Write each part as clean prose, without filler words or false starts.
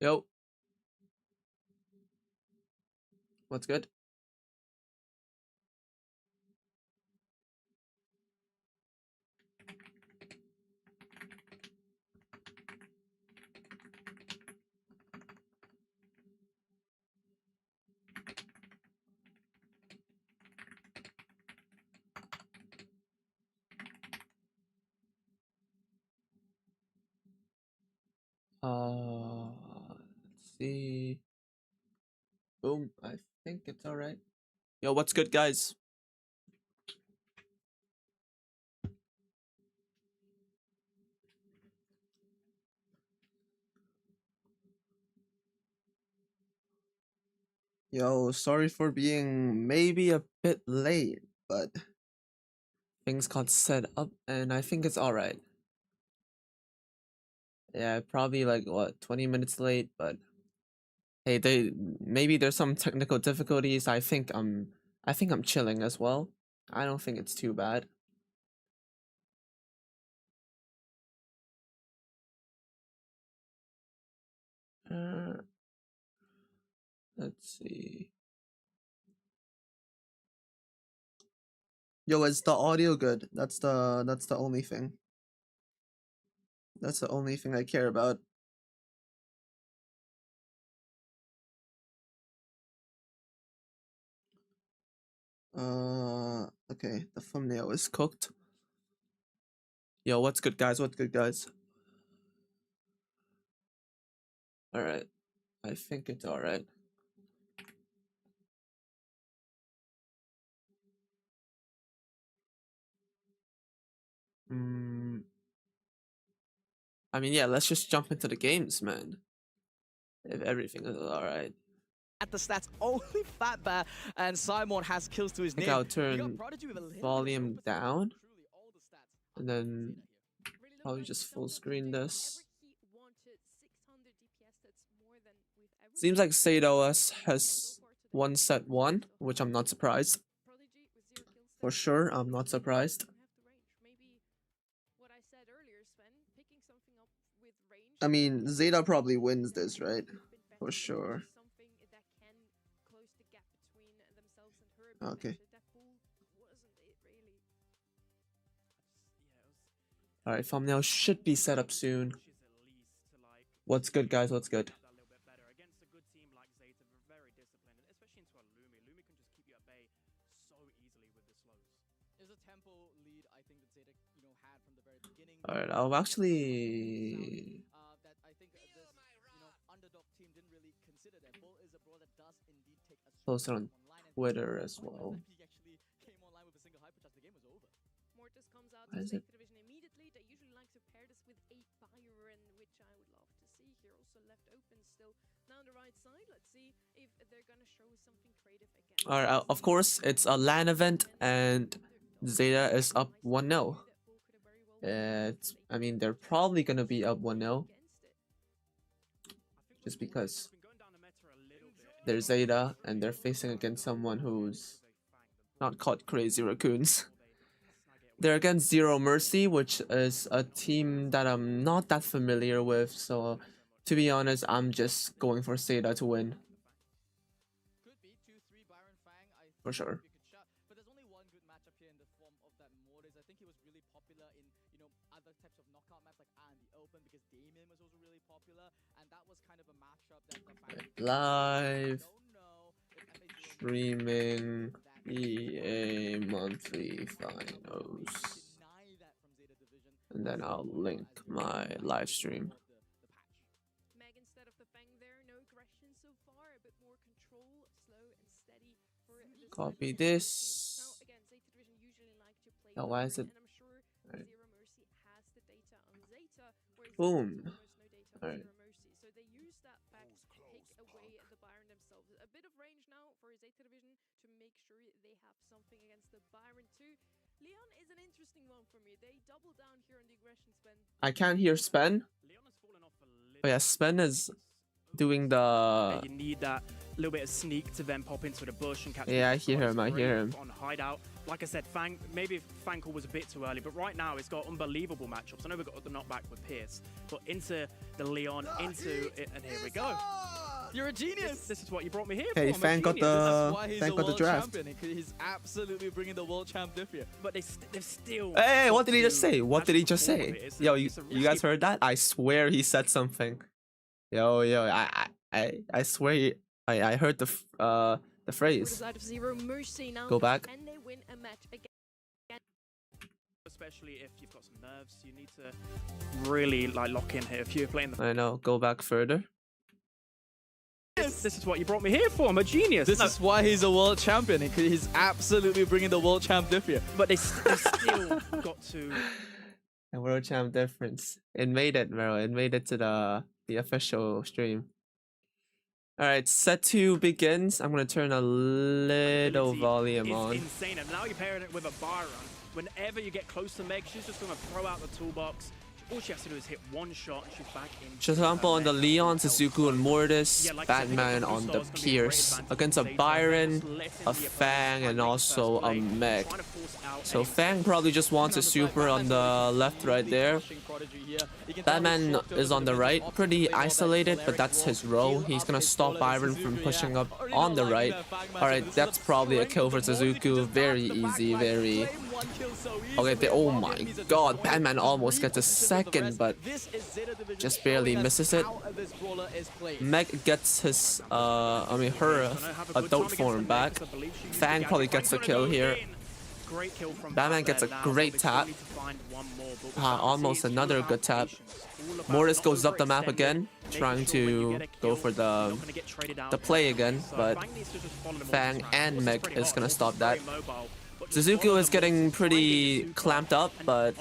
Yo, what's good? Let's see. Boom. I think it's all right. Yo, what's good, guys? Yo, sorry for being maybe a bit late, but things got set up and I think it's all right. Yeah, probably like what, 20 minutes late, but hey, maybe there's some technical difficulties. I think I'm chilling as well. I don't think it's too bad. Uh, let's see. Yo, is the audio good? That's the only thing. That's the only thing I care about. Okay, the thumbnail is cooked. Yo, what's good, guys? What's good, guys? All right, I think it's all right. I mean, yeah, let's just jump into the games, man. If everything is all right. At the stats, only Fat Bear and Simon has kills to his I think name. I'll turn volume down, and then probably just full screen this. Seems like SaidOS has one set one, which I'm not surprised. For sure, I'm not surprised. I mean, Zeta probably wins this, right? For sure. Okay. Alright, thumbnail should be set up soon. What's good, guys? What's good? Alright, I'll actually post it on Twitter as well. Why is it? Alright, of course, it's a LAN event and Zeta is up 1-0. I mean, they're probably gonna be up 1-0. Just because they're Zeta and they're facing against someone who's not called Crazy Raccoons. They're against Zero Mercy, which is a team that I'm not that familiar with, so to be honest, I'm just going for Zeta to win. For sure. Live streaming EA monthly finals. And then I'll link my live stream. Copy this. Now why is it? Right. Boom. Alright. I can't hear Spen. Oh yeah, Spen is doing the little bit of sneak to then pop into the bush and catch. Yeah, I hear him. I hear him. On hideout. Like I said, Fang, maybe Fang call was a bit too early, but right now it's got unbelievable matchups. I know we got the knockback with Pierce, but into the Leon, into it, and here we go. You're a genius. This is what you brought me here Hey, for. Fang got the draft. He's absolutely bringing the world champ diff here. But they've still. Hey, what did he just say? What did he just say? Yo, you guys heard that? I swear he said something. Yo, I swear I heard the phrase. Go back. Especially if you've got some nerves, you need to really like lock in here. If you're playing the. I know. Go back further. This is what you brought me here for. I'm a genius. This is why he's a world champion. He's absolutely bringing the world champ diff here. But they still got to. A world champ difference. It made it, bro. It made it to the official stream. All right, set 2 begins. I'm gonna turn a little volume on. Insane. And now you're pairing it with a Byron. Whenever you get close to Meg, she's just gonna throw out the toolbox. All she has to do is hit one shot and she's back in. Chatampo on the Leon, Suzuku and Mortis, Batman on the Pierce, against a Byron, a Fang, and also a Meg. So Fang probably just wants a super on the left right there. Batman is on the right, pretty isolated, but that's his role. He's gonna stop Byron from pushing up on the right. Alright, that's probably a kill for Suzuku. Very easy, very... Okay, oh my god, Batman almost gets a second, but just barely misses it. Meg gets his, her adult form back. Fang probably gets the kill here. Batman gets a great tap. Almost another good tap. Mortis goes up the map again, trying to go for the play again, but Fang and Meg is gonna stop that. Suzuku is getting pretty clamped up, but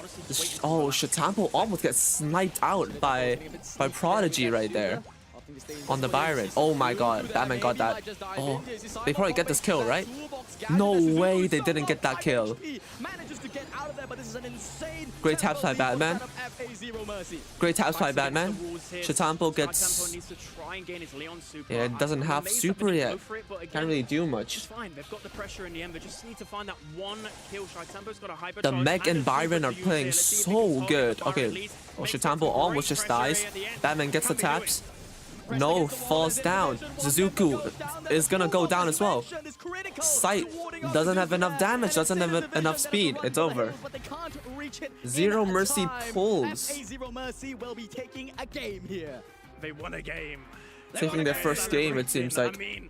oh, Chatampo almost gets sniped out by Prodigy right there on the Byron. Oh my god, Batman got that. Oh, they probably get this kill, right? No way they didn't get that kill. Great taps by Batman. Great taps by Batman. Chatampo gets... Yeah, it doesn't have super yet. Can't really do much. The Meg and Byron are playing so good. Okay, oh, Chatampo almost just dies. Batman gets the taps. No, falls down. Suzuku is gonna go down as well. Sight doesn't have enough damage, doesn't have enough speed. It's over. Zero Mercy pulls. They won a game. Taking their first game, it seems like. I mean,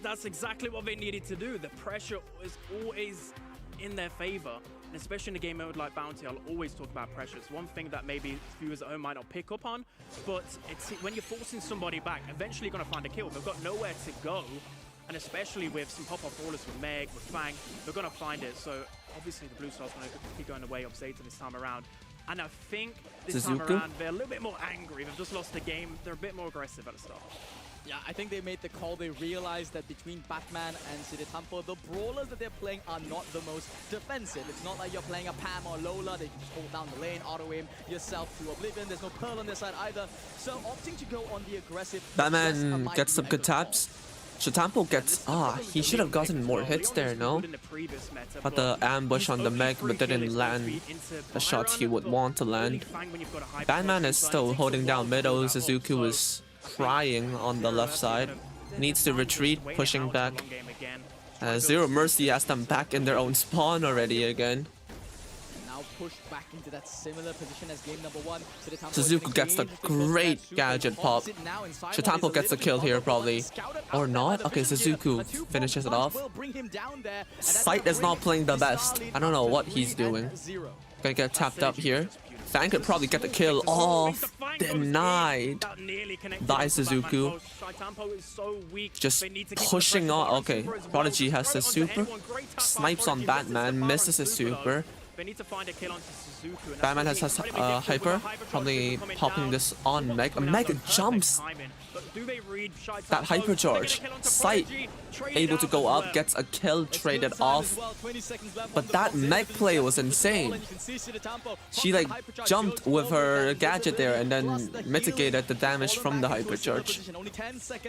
that's exactly what they needed to do. The pressure is always in their favor. And especially in a game mode like Bounty, I'll always talk about pressure. It's one thing that maybe viewers at home might not pick up on, but it's when you're forcing somebody back, eventually you're going to find a kill. They've got nowhere to go, and especially with some pop-off brawlers with Meg, with Fang, they're going to find it. So obviously the Blue Star's going to keep going away of Zayton this time around. And I think this time around, they're a little bit more angry. They've just lost the game. They're a bit more aggressive at the start. Yeah, I think they made the call. They realized that between Batman and Chatampo, the brawlers that they're playing are not the most defensive. It's not like you're playing a Pam or Lola. They can just hold down the lane, auto-aim yourself to oblivion. There's no Pearl on their side either. So opting to go on the aggressive... Batman gets some good taps. Chatampo gets... he should have gotten more hits there, no? But the ambush on the Meg, but didn't land the shots he would want to land. Batman is still holding down middle. Suzuku is crying on the left side. Needs to retreat, pushing back. Zero Mercy has them back in their own spawn already again. Now pushed back into that similar position as game number 1. Suzuku gets the great gadget pop. Chatampo gets the kill here probably. Or not? Okay, Suzuku finishes it off. Sight is not playing the best. I don't know what he's doing. Gonna get tapped up here. Fang could probably get the kill off. Denied by Suzuku. Just pushing on. Okay, Prodigy has the super. Snipes on Batman, misses his super. They need to find a kill onto Suzuku. And Batman that's has incredibly difficult with hyper, a hyper charge probably coming popping down. this on Meg. Coming out, Meg so perfect jumps. timing. But do they read Shy That Tempo? hyper Can they get a charge. kill onto Sight Prodigy? Trade able it to out go as up, well. gets a kill, traded off. But that Meg play was insane. She like jumped with her gadget there and then mitigated the damage from the hyper charge.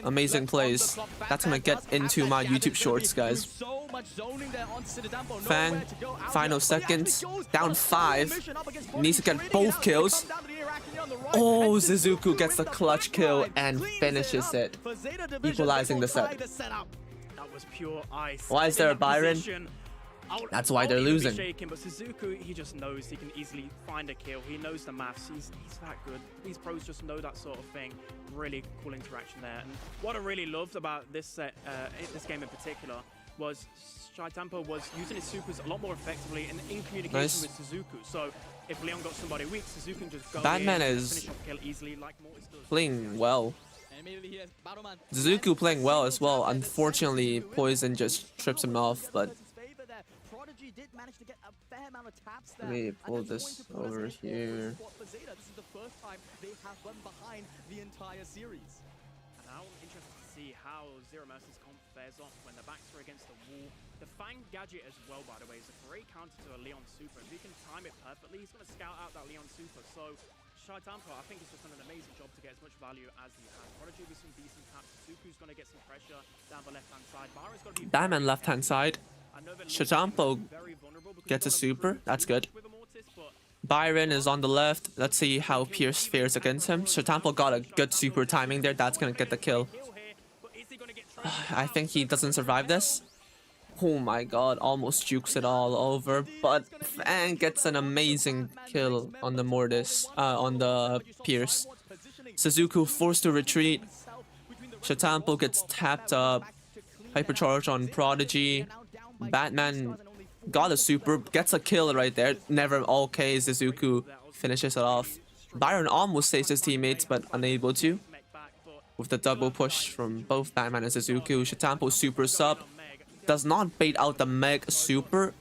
Amazing plays. That's gonna get into my YouTube shorts, guys. Fang, final seconds, down 5. Needs to get both kills. Oh, Suzuku gets the clutch kill and finishes it, equalizing the set. That was pure ice. Why is there a Byron? That's why they're losing. Shaking, but Suzuku, he just knows he can easily find a kill. He knows the maths. He's that good. These pros just know that sort of thing. Really cool interaction there. And what I really loved about this set, this game in particular, was Shy Tempo was using his supers a lot more effectively and in communication with Suzuku. So if Leon got somebody weak, Suzuku can just go Batman in, is finish off kill easily like Mortis does. playing well. Suzuku playing well as well. Unfortunately, Poison just trips him off, but let me pull this over here. And I'm interested to see how Zero Mercy's comp fares off when the backs are against the wall. The Fang gadget as well, by the way, is a great counter to a Leon Super. If he can time it perfectly, he's going to scout out that Leon Super. So Shy Tempo, I think, has just done an amazing job to get as much value as he has. Prodigy with some decent taps. Suzuku's going to get some pressure down the left-hand side. Byron's got to be Batman left-hand side. Shatampo gets a super. That's good. Byron is on the left. Let's see how Pierce fares against him. Shatampo got a good super timing there. That's going to get the kill. I think he doesn't survive this. Oh my god, almost jukes it all over. But Fang gets an amazing kill on the Mortis, on the Pierce. Suzuku forced to retreat. Shatampo gets tapped up. Hypercharge on Prodigy. Batman got a super, gets a kill right there. Never okay, Suzuku finishes it off. Byron almost saves his teammates, but unable to. With the double push from both Batman and Suzuku, Shatampo super sub. Does not bait out the Meg super.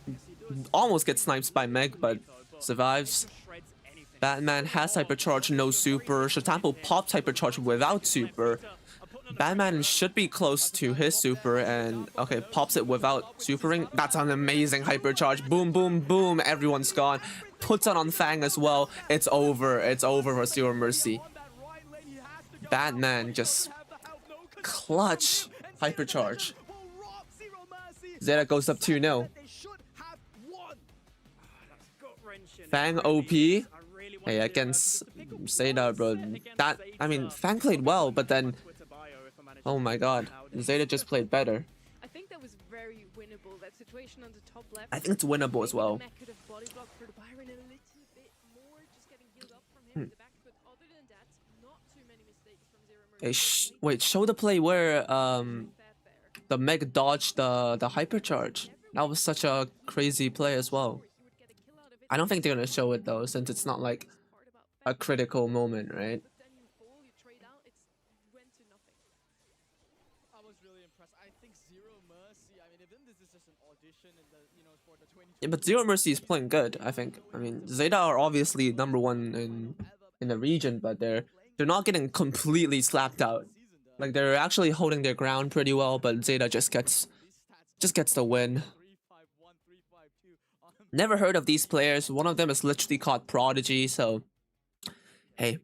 Almost gets sniped by Meg, but survives. Batman has hypercharge, no super. Shatampo pops hypercharge without super. Batman should be close to his super and, okay, pops it without supering. That's an amazing hypercharge. Boom, boom, boom. Everyone's gone. Puts it on Fang as well. It's over. It's over for Zero Mercy. Batman just clutch hypercharge. Zeta goes up 2-0. Fang OP. Hey, against Zeta, bro. That, I mean, Fang played well, but then, oh my god, Zeta just played better. I think that was very winnable. That situation on the top left. I think it's winnable as well. Hey, wait, show the play where the Meg dodged the hypercharge. That was such a crazy play as well. I don't think they're gonna show it though, since it's not like a critical moment, right? Yeah, but Zero Mercy is playing good, I think. I mean, Zeta are obviously #1 in the region, but they're not getting completely slapped out. Like, they're actually holding their ground pretty well, but Zeta just gets the win. Never heard of these players. One of them is literally called Prodigy, so hey,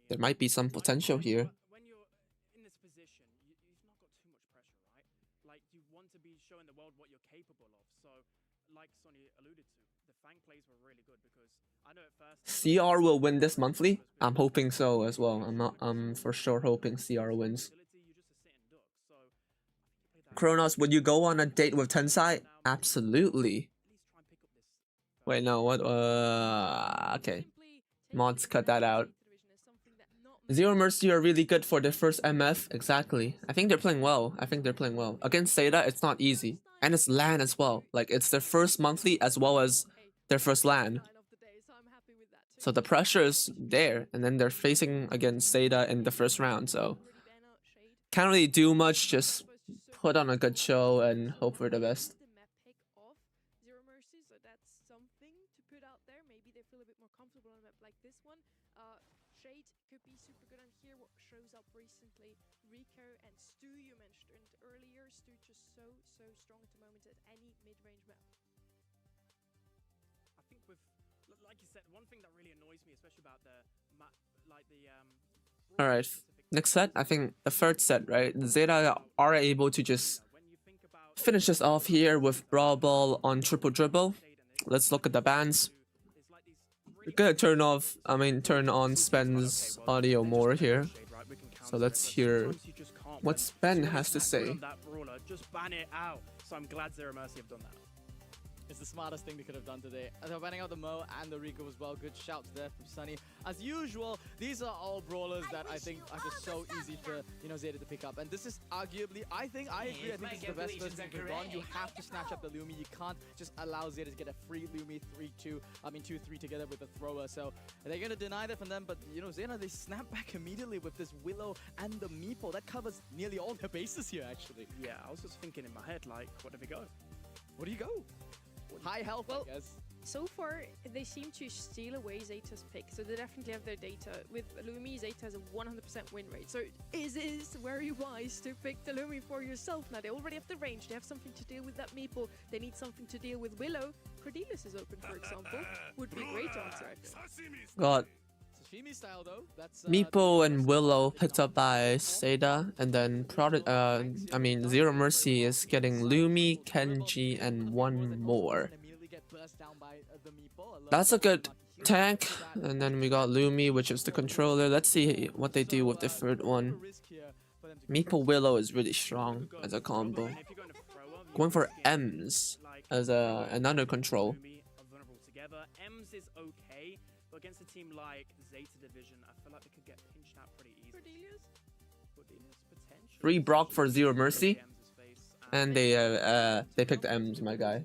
there might be some potential here. When you're in this position, you've not got too much pressure, right? Like, you want to be showing the world what you're capable of. So, like Sonny alluded to, the Fang plays were really good because I know at first CR will win this monthly. I'm hoping so as well. I'm for sure hoping CR wins. Kronos, would you go on a date with Tensai? Absolutely. Wait, no, what? Okay. Mods, cut that out. Zero Mercy are really good for their first MF. Exactly. I think they're playing well. Against Zeta, it's not easy. And it's LAN as well. Like, it's their first monthly as well as their first LAN. So the pressure is there. And then they're facing against Zeta in the first round. So can't really do much. Just put on a good show and hope for the best. more comfortable on a map like this one. Shade could be super good on here. What shows up recently, Rico and Stu you mentioned earlier. Stu just so strong at the moment at any mid-range map. I think with, like you said, one thing that really annoys me, especially about the map, like the All right, next set. I think the third set, right? Zeta are able to just finish us off here with Brawl Ball on triple dribble. Let's look at the bans. We're gonna turn on Spen's audio more here. So let's hear what Spen has to say. Just ban it out. So I'm glad Zero Mercy have done that. It's the smartest thing they could have done today. They're banning out the Mo and the Rico as well. Good shout there from Sunny. As usual, these are all brawlers that I think are just so easy for, Zeta to pick up. And this is arguably, I agree, I think this is the best first thing gone. You have to snatch up the Lumi. You can't just allow Zeta to get a free Lumi 2-3 together with a thrower. So they're going to deny that from them. But, Zeta, they snap back immediately with this Willow and the Meepo. That covers nearly all their bases here, actually. Yeah, I was just thinking in my head, like, what did we go? Where do you go? High health, well, I guess. So far, they seem to steal away Zeta's pick, so they definitely have their data. With Lumi, Zeta has a 100% win rate, so it is very wise to pick the Lumi for yourself. Now, they already have the range, they have something to deal with that Meeple, they need something to deal with Willow. Cordelius is open, for example, would be a great answer, I think. Got Sashimi style, though. That's, Meepo and Willow picked up by Zeta, and then Zero Mercy is getting Lumi, Kenji, and one more. That's a good tank, and then we got Lumi, which is the controller. Let's see what they do with the third one. Meepo Willow is really strong as a combo. Going for Ems as another control. Ems is okay, but against a team like Zeta Division, I feel like they could get pinched out pretty easily. Cordelius potentially. Free Brock for Zero Mercy, and they picked Ems, my guy.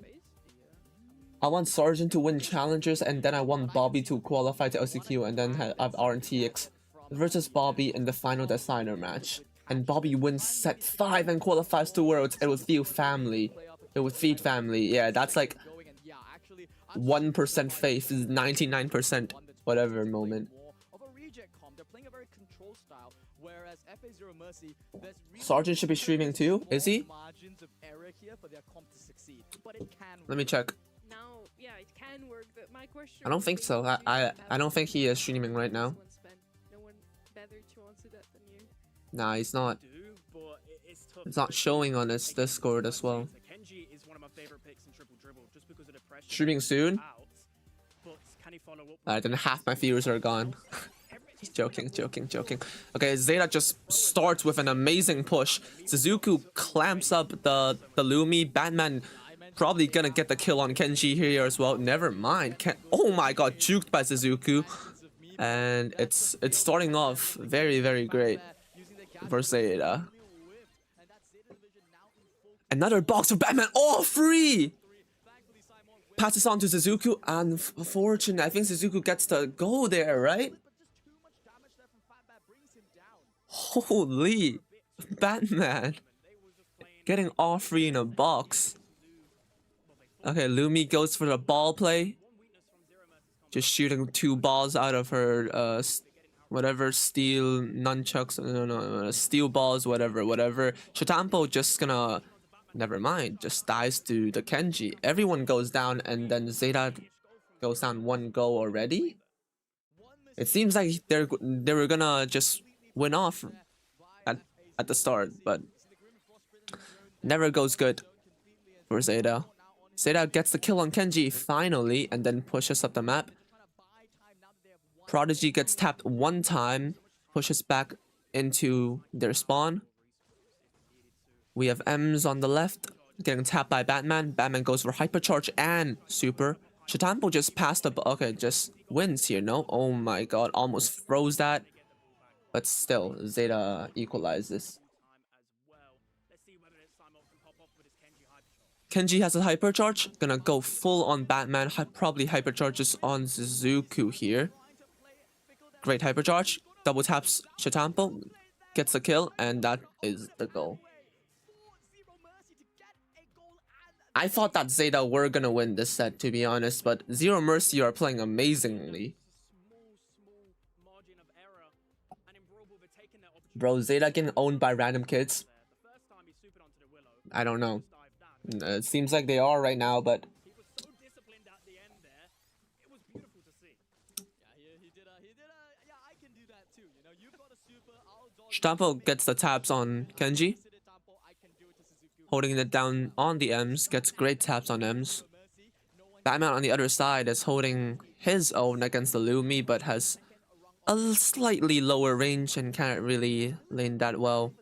I want Sergeant to win challengers, and then I want Bobby to qualify to LCQ, and then have RNTX versus Bobby in the final designer match. And Bobby wins set 5 and qualifies to Worlds. It would feel family. It would feed family. Yeah, that's like 1% faith is 99% whatever moment. Sergeant should be streaming too, is he? Let me check. Now, yeah, it can work, but my question... I don't think so. I don't think he is streaming right now. No one better to answer that than you. Nah, he's not. It's not showing on his Discord as well. Kenji is one of my favorite picks in triple dribble just because of the pressure. Streaming soon? But can he follow up? Then half my viewers are gone. Joking. Okay, Zeta just starts with an amazing push. Suzuku clamps up the Lumi. Batman probably gonna get the kill on Kenji here as well. Never mind. Oh my god, juked by Suzuku. And it's starting off very, very great for Zeta. Another box for Batman. Oh, free! Passes on to Suzuku. Unfortunate. I think Suzuku gets the goal there, right? Holy, Batman getting all free in a box. Okay, Lumi goes for the ball play, just shooting 2 balls out of her whatever steel nunchucks, no, steel balls, whatever. Shatampo just gonna, never mind, just dies to the Kenji. Everyone goes down, and then Zeta goes down 1 goal already. It seems like they were gonna just win off at the start, but never goes good for Zeta. Zeta gets the kill on Kenji finally, and then pushes up the map. Prodigy gets tapped 1 time, pushes back into their spawn. We have Ems on the left, getting tapped by Batman. Batman goes for Hypercharge and Super. Shatampo just passed the... Okay, just wins here, no? Oh my god, almost froze that. But still, Zeta equalizes. Kenji has a Hypercharge. Gonna go full on Batman. Probably Hypercharges on Suzuku here. Great Hypercharge. Double taps Shatampo. Gets a kill, and that is the goal. I thought that Zeta were gonna win this set, to be honest, but Zero Mercy are playing amazingly. Bro, Zeta getting owned by random kids. I don't know. It seems like they are right now, but Shtampo gets the taps on Kenji. Holding it down on the M's, gets great taps on M's. Batman on the other side is holding his own against the Lumi, but has a slightly lower range and can't really lane that well.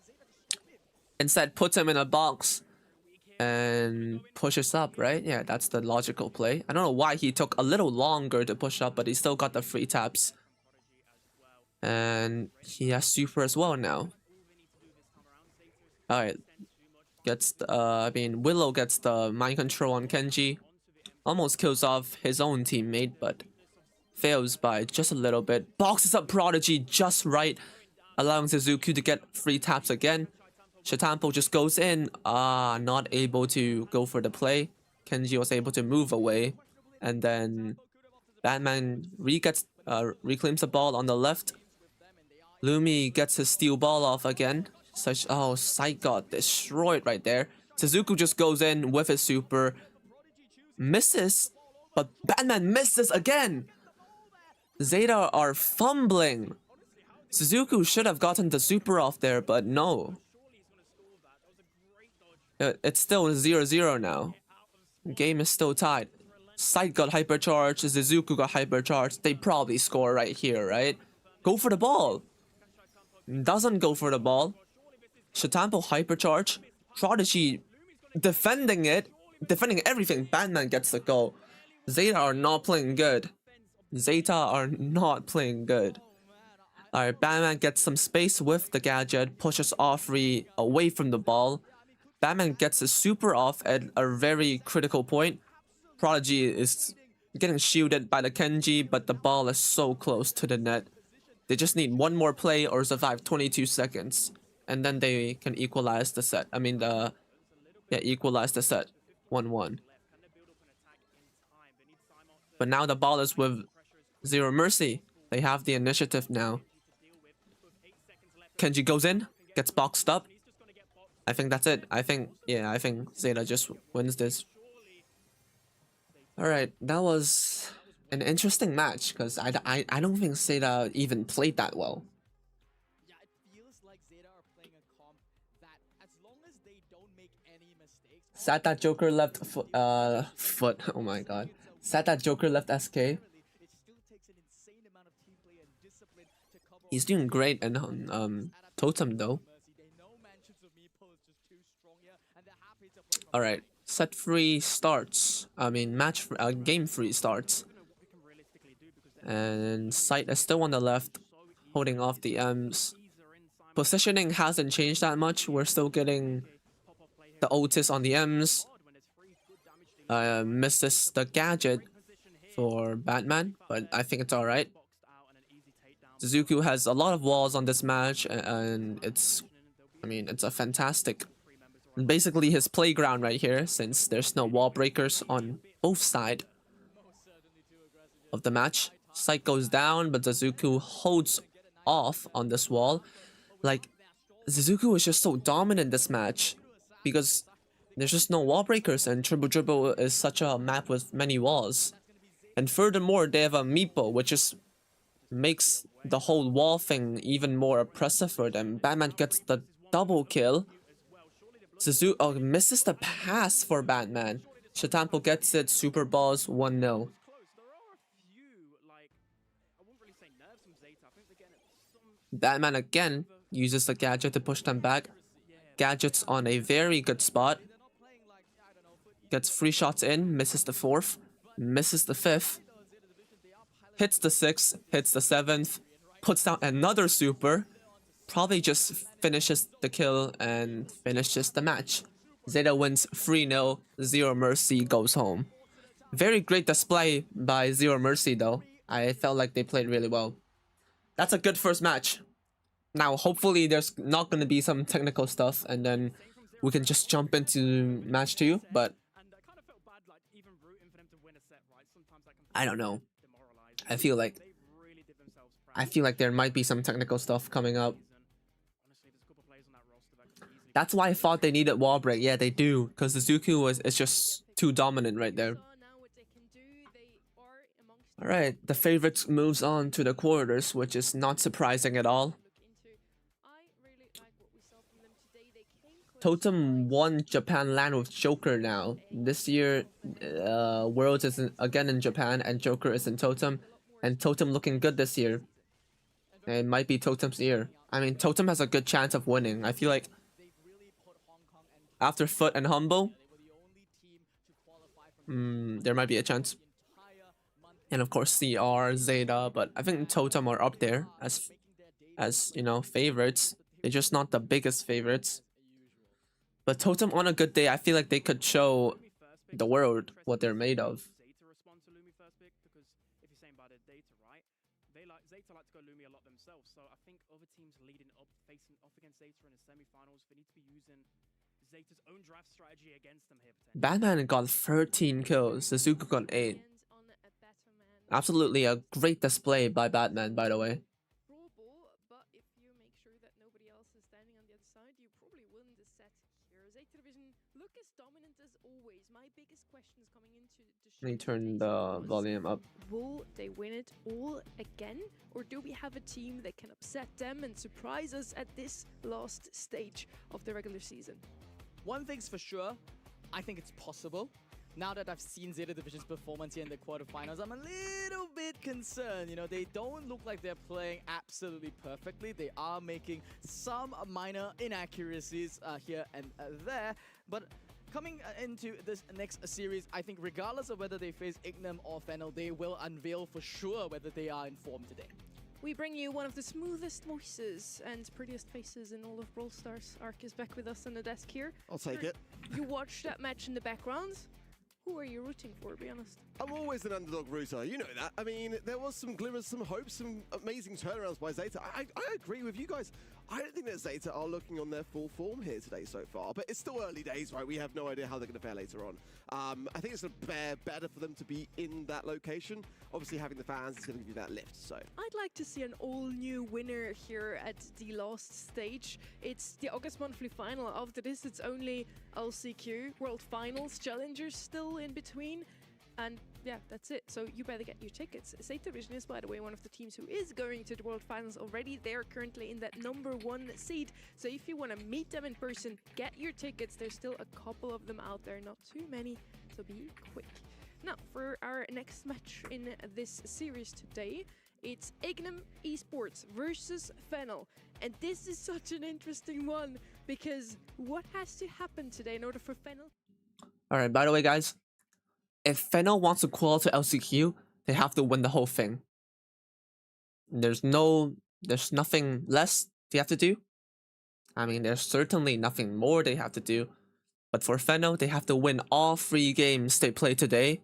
Instead, puts him in a box and pushes up, right? Yeah, that's the logical play. I don't know why he took a little longer to push up, but he still got the free taps. And he has super as well now. Alright. Gets the, Willow gets the mind control on Kenji. Almost kills off his own teammate, but fails by just a little bit. Boxes up Prodigy just right, allowing Suzuki to get free taps again. Shatampo just goes in, not able to go for the play. Kenji was able to move away, and then Batman reclaims the ball on the left. Lumi gets his steal ball off again. Sight got destroyed right there. Suzuki just goes in with his super. Misses, but Batman misses again. Zeta are fumbling. Suzuki should have gotten the super off there, but no. It's still 0-0 now. Game is still tied. Sight got hypercharged, Suzuki got hypercharged. They probably score right here, right? Go for the ball. Doesn't go for the ball. Shatampo hypercharge. Prodigy defending it. Defending everything. Batman gets the goal. Zeta are not playing good. Alright, Batman gets some space with the gadget. Pushes Offrey away from the ball. Batman gets a super off at a very critical point. Prodigy is getting shielded by the Kenji, but the ball is so close to the net. They just need one more play or survive 22 seconds. And then they can equalize the set. Equalize the set. 1-1. But now the ball is with Zero Mercy. They have the initiative now. Kenji goes in, gets boxed up. I think that's it. I think Zeta just wins this. Alright, that was an interesting match because I don't think Zeta even played that well. Yeah, it feels like Zeta are playing a comp that as long as they don't make any mistakes. Sad that Joker left foot. Oh my god. Sad that Joker left SK. It still takes an insane amount of team play and discipline to cover. He's doing great in Totem though. Alright, set 3 starts. Game 3 starts. And Sight is still on the left, holding off the M's. Positioning hasn't changed that much. We're still getting the Otis on the M's. Misses the gadget for Batman, but I think it's alright. Suzuki has a lot of walls on this match, and it's a fantastic, basically his playground right here, since there's no wall breakers on both sides of the match. Sight goes down, but Suzuki holds off on this wall. Like, Suzuki was just so dominant this match because there's just no wall breakers, and Triple Dribble is such a map with many walls. And furthermore, they have a Meepo, which just makes the whole wall thing even more oppressive for them. Batman gets the double kill. Suzuki misses the pass for Batman. Shatampo gets it, super balls, 1-0. Batman again uses the gadget to push them back. Gadget's on a very good spot. Gets 3 shots in, misses the 4th, misses the 5th. Hits the 6th, hits the 7th, puts down another super. Probably just finishes the kill and finishes the match. Zeta wins 3-0, Zero Mercy goes home. Very great display by Zero Mercy though. I felt like they played really well. That's a good first match. Now hopefully there's not going to be some technical stuff and then we can just jump into match 2. But I don't know. I feel like there might be some technical stuff coming up. That's why I thought they needed wall break. Yeah, they do, because the Zuku is just too dominant right there. All right, the favorites moves on to the quarters, which is not surprising at all. Totem won Japan LAN with Joker now. This year, Worlds is again in Japan and Joker is in Totem. And Totem looking good this year. It might be Totem's year. I mean, Totem has a good chance of winning. I feel like after Foot and Humble, there might be a chance. And of course CR, Zeta, but I think Totem are up there as you know, favorites. They're just not the biggest favorites. But Totem on a good day, I feel like they could show the world what they're made of. Zeta like to go Lumi a lot themselves, so I think other teams leading up, facing off against Zeta in the semi-finals, they need to be using Zeta's own draft strategy against them here. Batman got 13 kills, Suzuki got 8. Absolutely a great display by Batman, by the way. But if you make sure that nobody else is standing on the other side, you probably win the set here. Zeta Division look as dominant as always. My biggest question is coming into the Let me turn the volume up. Will they win it all again? Or do we have a team that can upset them and surprise us at this last stage of the regular season? One thing's for sure, I think it's possible. Now that I've seen Zeta Division's performance here in the quarterfinals, I'm a little bit concerned. You know, they don't look like they're playing absolutely perfectly. They are making some minor inaccuracies here and there. But coming into this next series, I think regardless of whether they face Ignem or Fennel, they will unveil for sure whether they are in form today. We bring you one of the smoothest voices and prettiest faces in all of Brawl Stars. Ark is back with us on the desk here. I'll take it. You watched that match in the background. Who are you rooting for, be honest? I'm always an underdog rooter, you know that. I mean, there was some glimmers, some hopes, some amazing turnarounds by Zeta. I agree with you guys. I don't think that Zeta are looking on their full form here today so far, but it's still early days, right? We have no idea how they're going to fare later on. I think it's going to better for them to be in that location. Obviously, having the fans is going to give you that lift, so. I'd like to see an all-new winner here at the last stage. It's the August monthly final. After this, it's only LCQ, World Finals, Challengers still in between. And yeah, that's it. So you better get your tickets. Zeta Division is, by the way, one of the teams who is going to the World Finals already. They're currently in that #1 seed. So if you want to meet them in person, get your tickets. There's still a couple of them out there, not too many, so be quick. Now, for our next match in this series today, it's Ignem Esports versus Fennel. And this is such an interesting one, because what has to happen today in order for Fennel? Alright, by the way, guys, if Fennel wants to qual to LCQ, they have to win the whole thing. There's nothing less they have to do. I mean, there's certainly nothing more they have to do. But for Fennel, they have to win all 3 games they play today.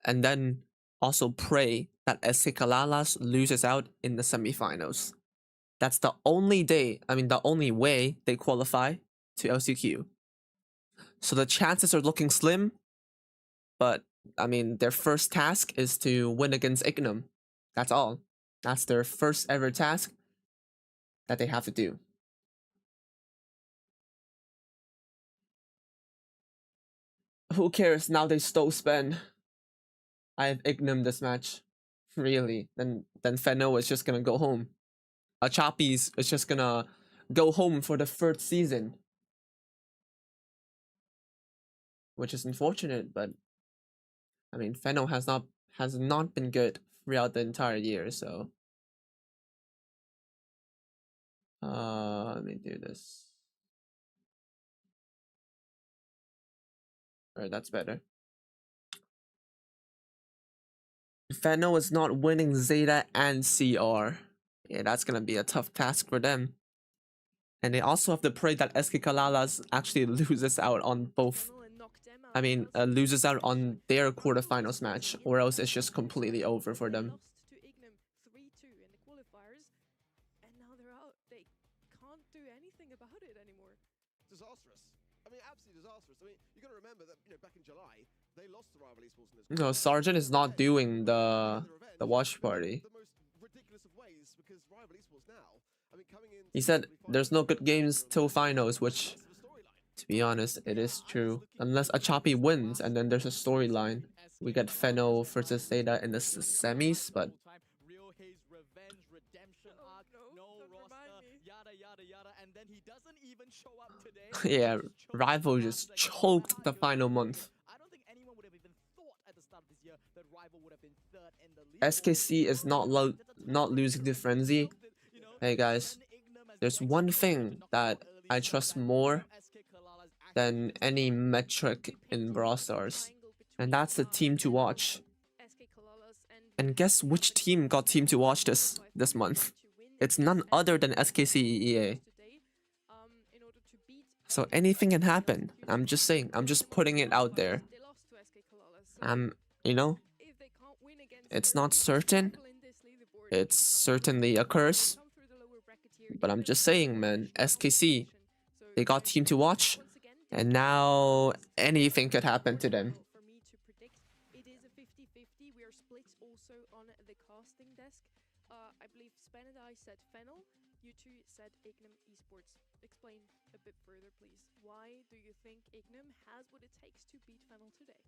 And then also pray that SK Kalalas loses out in the semifinals. That's the only the only way they qualify to LCQ. So the chances are looking slim. But, I mean, their first task is to win against Ignem. That's all. That's their first ever task that they have to do. Who cares? Now they stole Spen. I have Ignem this match. Really. Then Fennel is just gonna go home. Choppies is just gonna go home for the 3rd season. Which is unfortunate, but I mean, Fennel has not been good throughout the entire year, so let me do this. Alright, that's better. Fennel is not winning Zeta and CR. Yeah, that's gonna be a tough task for them. And they also have to pray that SK Kalalas actually loses out on both. I mean, loses out on their quarterfinals match, or else it's just completely over for them. Lost to Ignem 3-2 in the qualifiers, and now they're out. They can't do anything about it anymore. Disastrous. I mean, absolutely disastrous. I mean, you got to remember that, you know, back in July, they lost to Rival Esports in this. No, Sergeant is not doing the watch party. The most ridiculous of ways, because Rival Esports now, I mean, coming in. He said there's no good games till finals, which, to be honest, it is true. Unless a choppy wins and then there's a storyline. We get Fennel versus Zeta in the semis, but Real Hayes revenge redemption arc, no roster, yada yada yada, and then he doesn't even show up today. yeah, Rival just choked the final month. I don't think anyone would have even thought at the start of this year that Rival would have been third in the league. SKC is not losing to Frenzy. Hey guys, there's one thing that I trust more than any metric in Brawl Stars, and that's the team to watch. And guess which team got team to watch this month? It's none other than SKCEA. So anything can happen. I'm just saying. I'm just putting it out there. You know, it's not certain. It's certainly a curse. But I'm just saying, man, SKC, they got team to watch, and now anything could happen to them. For me to predict, it is a 50-50. We are split also on the casting desk. I believe Spen and I said Fennel. You two said Ignum Esports. Explain a bit further, please. Why do you think Ignum has what it takes to beat Fennel today?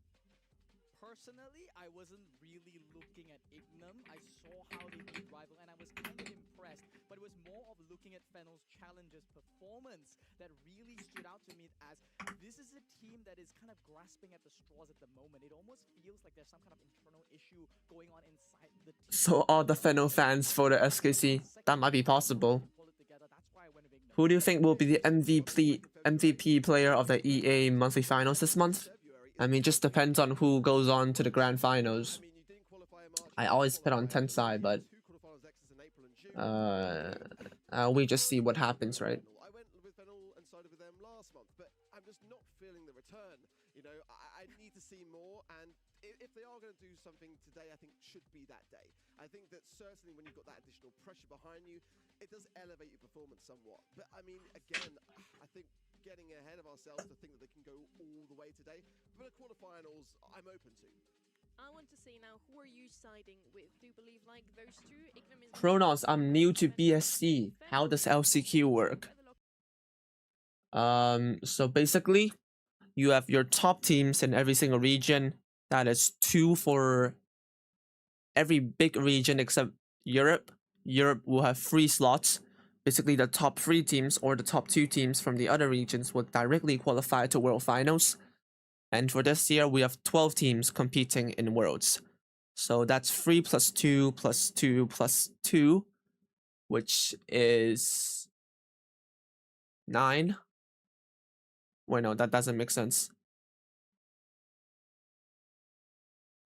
Personally, I wasn't really looking at Ignum. I saw how they beat Rival and I was kind of impressed. But it was more of looking at Fennel's challenges performance that really stood out to me, as this is a team that is kind of grasping at the straws at the moment. It almost feels like there's some kind of internal issue going on inside the team. So all the Fennel fans for the SKC, that might be possible. Who do you think will be the MVP player of the EA monthly finals this month? I mean, just depends on who goes on to the grand finals. I always put on Tensai, but we just see what happens, right? I went with Fennel and sided with them last month, but I'm just not feeling the return. You know, I need to see more, and if they are going to do something today, I think should be that day. I think that certainly when you've got that additional pressure behind you, it does elevate your performance somewhat. But I mean, again, I think getting ahead of ourselves to think that they can go all the way today. But the quarterfinals, I'm open to. I want to say now, who are you siding with? Do you believe like those two? Ignum is Chronos, I'm new to BSC. How does LCQ work? So basically, you have your top teams in every single region. That is 2 for every big region except Europe. Europe will have 3 slots. Basically, the top 3 teams or the top 2 teams from the other regions will directly qualify to World Finals. And for this year, we have 12 teams competing in Worlds. So that's 3 plus 2 plus 2 plus 2, which is 9. Wait, no, that doesn't make sense.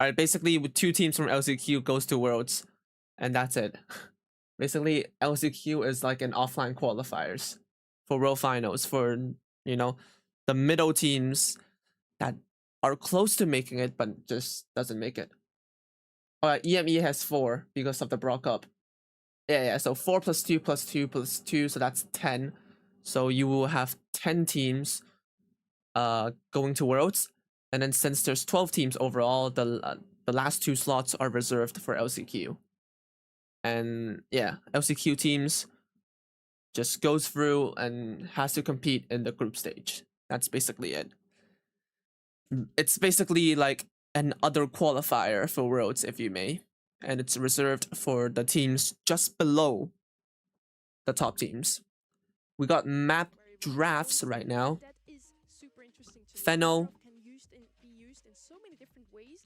Alright, basically, with 2 teams from LCQ goes to Worlds, and that's it. Basically, LCQ is like an offline qualifiers for World Finals for, you know, the middle teams that are close to making it, but just doesn't make it. EME has 4 because of the Brawl Cup. Yeah, so 4 plus 2 plus 2 plus 2, so that's 10. So you will have 10 teams going to Worlds. And then since there's 12 teams overall, the last 2 slots are reserved for LCQ. And yeah, LCQ teams just goes through and has to compete in the group stage. That's basically it. It's basically like an other qualifier for Worlds, if you may. And it's reserved for the teams just below the top teams. We got map drafts right now. Fennel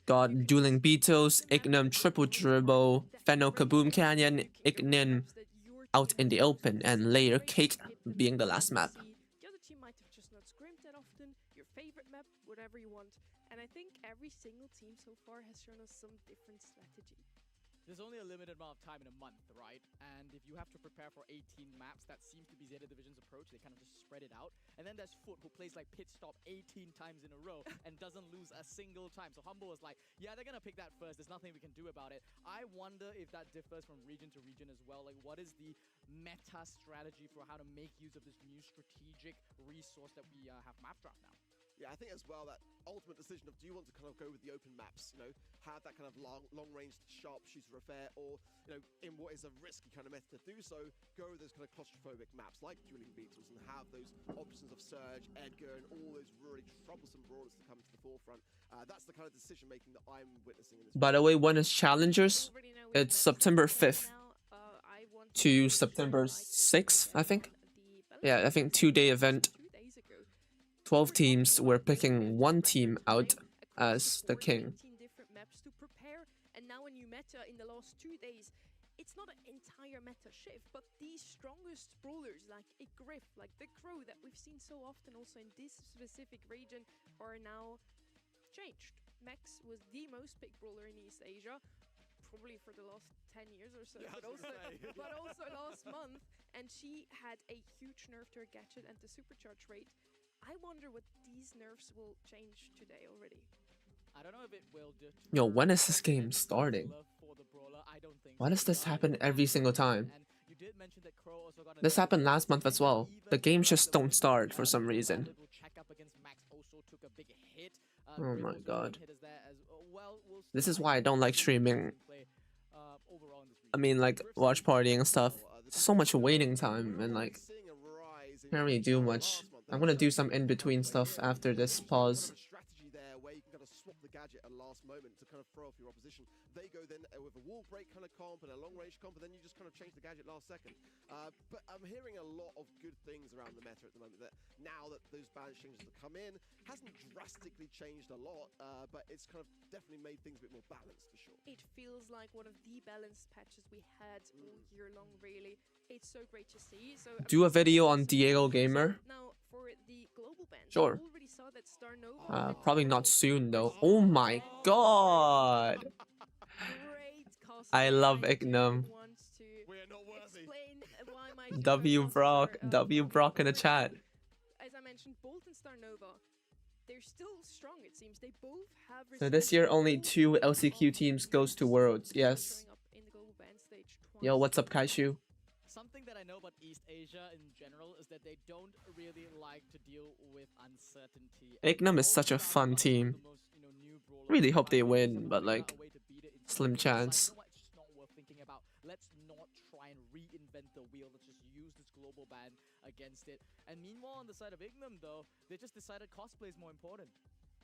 got Dueling Beetles, Ignum Triple Dribble, Fennel Kaboom Canyon, Ignum Out in the Open, and Layer Cake being the last map. The other team might have just not scrimped that often, your favorite map, whatever you want. And I think every single team so far has shown us some different strategy. there's only a limited amount of time in a month, right? And if you have to prepare for 18 maps, that seems to be Zeta Division's approach. They kind of just spread it out. And then there's Foot, who plays like pit stop 18 times in a row and doesn't lose a single time. So Humble is like, yeah, they're gonna pick that first. There's nothing we can do about it. I wonder if that differs from region to region as well. Like, what is the meta strategy for how to make use of this new strategic resource that we have map draft now? Yeah, I think as well that ultimate decision of do you want to kind of go with the open maps, you know, have that kind of long-range sharp shooter affair, or, you know, in what is a risky kind of method to do so, go with those kind of claustrophobic maps like Dueling Beetles and have those options of Surge, Edgar, and all those really troublesome brawlers to come to the forefront. That's the kind of decision making that I'm witnessing in this. By the way, when is Challengers? It's September 5th to September 6th, I think. Yeah, I think 2-day event. 12 teams. We're picking one team out as the king. Different maps to prepare, and now a new meta in the last 2 days. It's not an entire meta shift, but the strongest brawlers like Griff, like the Crow that we've seen so often also in this specific region, are now changed. Max was the most picked brawler in East Asia, probably for the last 10 years or so, but also last month, and she had a huge nerf to her gadget and the supercharge rate. I wonder what these nerfs will change today already. I don't know if it will just. Yo, when is this game starting? Why does this happen every single time? This happened last month as well. The games just don't start for some reason. Oh my god. This is why I don't like streaming. I mean, like, watch partying and stuff. So much waiting time and like, can't really do much. I'm gonna do some in-between stuff after this pause. Strategy there where you can kind of swap the gadget at last moment to kind of throw off your opposition. They go then with a wall break kind of comp and a long range comp, and then you just kind of change the gadget last second. But I'm hearing a lot of good things around the meta at the moment, that now that those balance changes have come in, hasn't drastically changed a lot, but it's kind of definitely made things a bit more balanced for sure. It feels like one of the balanced patches we had all year long, really. It's so great to see. So Do a video on Diego Gamer. now for the global bans, Sure. we already saw that Starnova Probably not soon though. Oh my god. great cost. I love Ignum. Wants to We're not worthy. explain why my W costs Brock. are, W Brock in the chat. As I mentioned, Bolt and Starnova, they're still strong. It seems they both have. So this year only 2 LCQ teams goes to Worlds. Yes. showing up in the global ban stage Yo, twice. what's up, Kaishu? Something that I know about East Asia in general is that they don't really like to deal with uncertainty. Ignum is such a fun team. Really hope they win, but like, slim chance. It's just not worth thinking about. Let's not try and reinvent the wheel. Let's just use this global ban against it. And meanwhile, on the side of Ignum, though, they just decided cosplay is more important.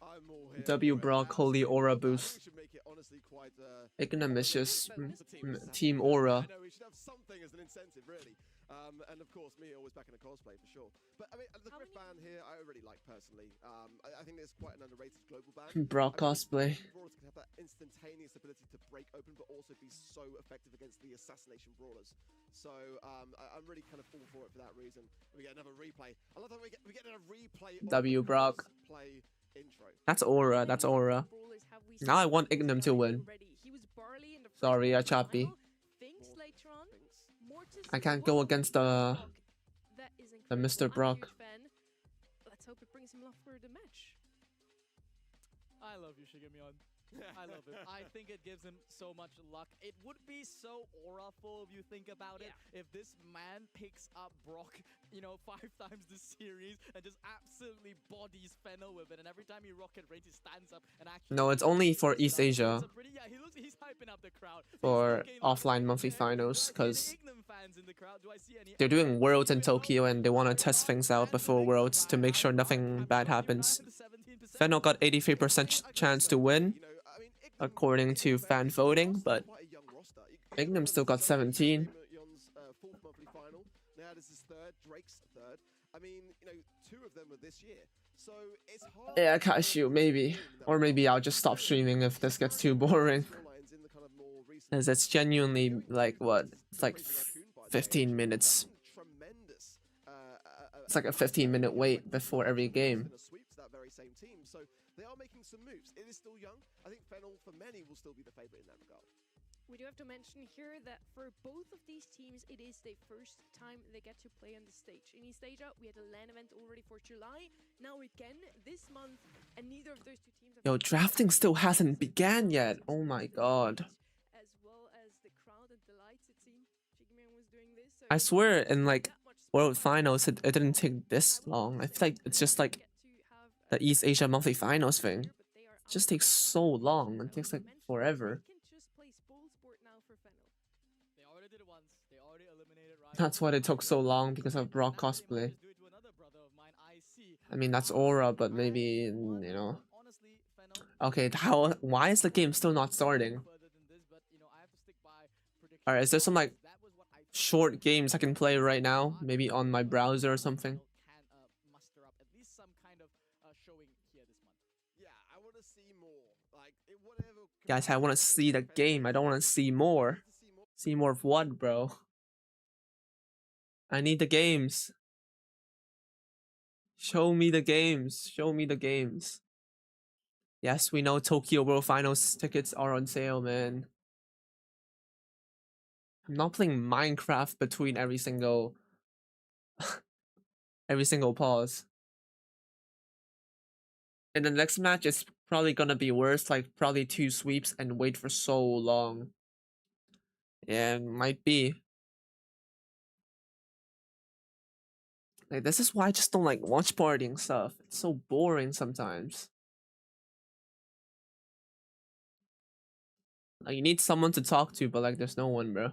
I'm all here W for it. Brock, holy aura I think boost. we should make it honestly quite, Ignum is just team team aura. I know we should have something as an incentive, really. And of course, me always back in a cosplay for sure. But I mean, the How Griff ban here, I really like personally. I think it's quite an underrated global ban. Brock cosplay. Brawlers can have that instantaneous ability to break open, but also be so effective against the assassination brawlers. So I'm really kind of all for it for that reason. We get another replay. I love that we get a replay. of W the Brock. Play intro. That's aura. That's aura. Brawlers have we Now I seen want Ignum to win. already. He was barely in the first Sorry, I final. choppy. Things later on. Mortis I as can't well. go against Brock. That is the incredible. Mr. I'm a Brock. huge fan. Let's hope it brings him luck for the match. I love you, Shigemion. I love it. I think it gives him so much luck. It would be so auraful if you think about it. If this man picks up Brock, you know, 5 times this series and just absolutely bodies Fennel with it, and every time he rocket rates, he stands up and actually. No, it's only for East Asia. It's a pretty, he's hyping up the crowd. For He's looking offline monthly there. finals, Do I see 'cause any Ignum fans in the crowd? Do I see any they're doing Worlds in Tokyo and they want to test things out before Worlds to make sure nothing bad happens. Fennel got 83% chance to win, according to fan voting, but Ignum still got 17. Fourth monthly final. Now this is third. Drake's third. I mean, you know, 2 of them were this year. So it's hard. Yeah, Cashew, maybe. Or maybe I'll just stop streaming if this gets too boring. As it's genuinely like what? It's like 15 minutes. It's like a 15-minute wait before every game. Sweeps that very same team. So they are making some moves. It is still young. I think Fennel, for many, will still be the favorite in that regard. We do have to mention here that for both of these teams, it is their first time they get to play on the stage. In East Asia, we had a LAN event already for July. Now again this month, and neither of those two teams have... Yo, drafting still hasn't began yet. Oh my god. As well as the crowd and the lights, it seemed Jigman was doing this. So I swear in like World Finals, it didn't take this long. I feel like it's just like the East Asia Monthly Finals thing. It just takes so long. It takes like forever. That's why it took so long, because of Brawl cosplay. I mean, that's Aura, but maybe, you know. Okay, why is the game still not starting? Alright, is there some like short games I can play right now? Maybe on my browser or something? Guys, I want to see the game. I don't want to see more. See more of what, bro? I need the games. Show me the games. Show me the games. Yes, we know Tokyo World Finals tickets are on sale, man. I'm not playing Minecraft between every single pause. And the next match is probably gonna be worse, like probably 2 sweeps and wait for so long. Yeah, it might be. Like, this is why I just don't like watch partying stuff. It's so boring sometimes. Like, you need someone to talk to, but like there's no one, bro.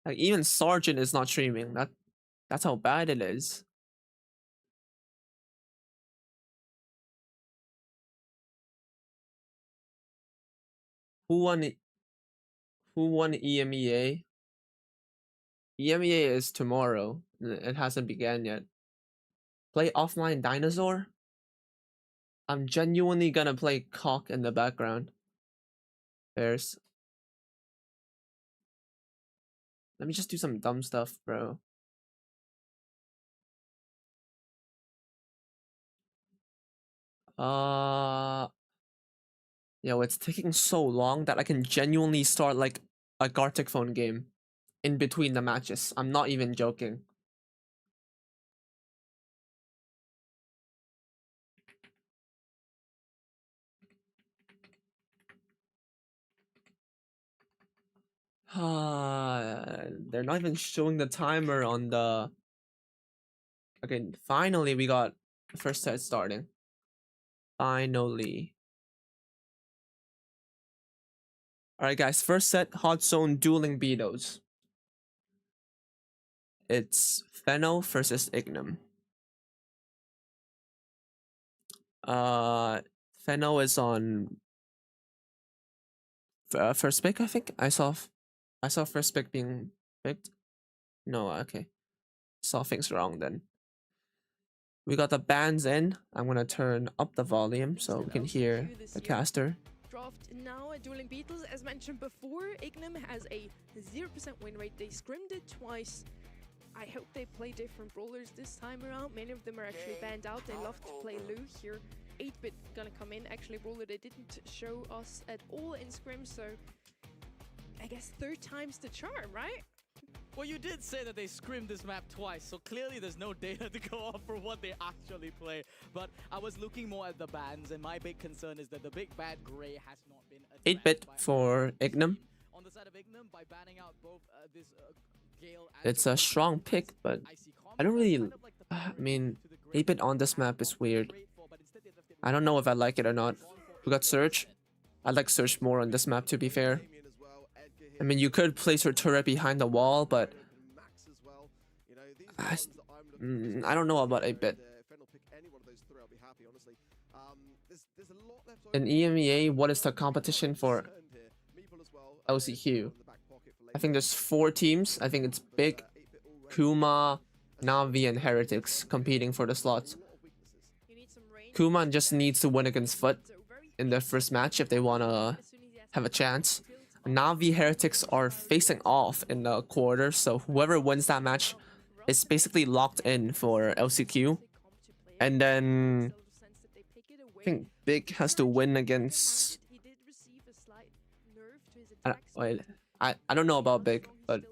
Like, even Sergeant is not streaming. That's how bad it is. Who won EMEA? EMEA is tomorrow. It hasn't begun yet. Play offline dinosaur? I'm genuinely gonna play cock in the background. Let me just do some dumb stuff, bro. Yo, it's taking so long that I can genuinely start like a Gartic phone game in between the matches. I'm not even joking. They're not even showing the timer on the... Okay, finally we got the first set starting. Finally. Alright guys, first set, Hot Zone dueling Betos. It's Feno versus Ignum. Feno is on first pick, I think. I saw first pick being picked. No, okay. Saw things wrong then. We got the bands in. I'm gonna turn up the volume so we can hear the caster. Draft now at Dueling Beetles. As mentioned before, Ignum has a 0% win rate. They scrimmed it twice. I hope they play different brawlers this time around. Many of them are actually banned out. They love to play Lu here. 8-bit gonna come in. Actually, a brawler they didn't show us at all in scrim, so I guess 3rd time's the charm, right? Well, you did say that they scrimmed this map twice, so clearly there's no data to go off for what they actually play. But I was looking more at the bans, and my big concern is that the big bad Grey has not been 8-bit for Ignum. On the side of Ignum, by banning out both this Gale and It's a strong pick, but I don't really... I mean, 8-bit on this map is weird. I don't know if I like it or not. We got Surge. I like Surge more on this map, to be fair. I mean, you could place your turret behind the wall, but I don't know about 8-bit. In EMEA, what is the competition for LCQ? I think there's 4 teams. I think it's Big, Kuma, Na'Vi, and Heretics competing for the slots. Kuma just needs to win against Foot in their first match if they want to have a chance. Na'Vi Heretics are facing off in the quarter, so whoever wins that match is basically locked in for LCQ. And then I think Big has to win against Wait, I don't know about big, but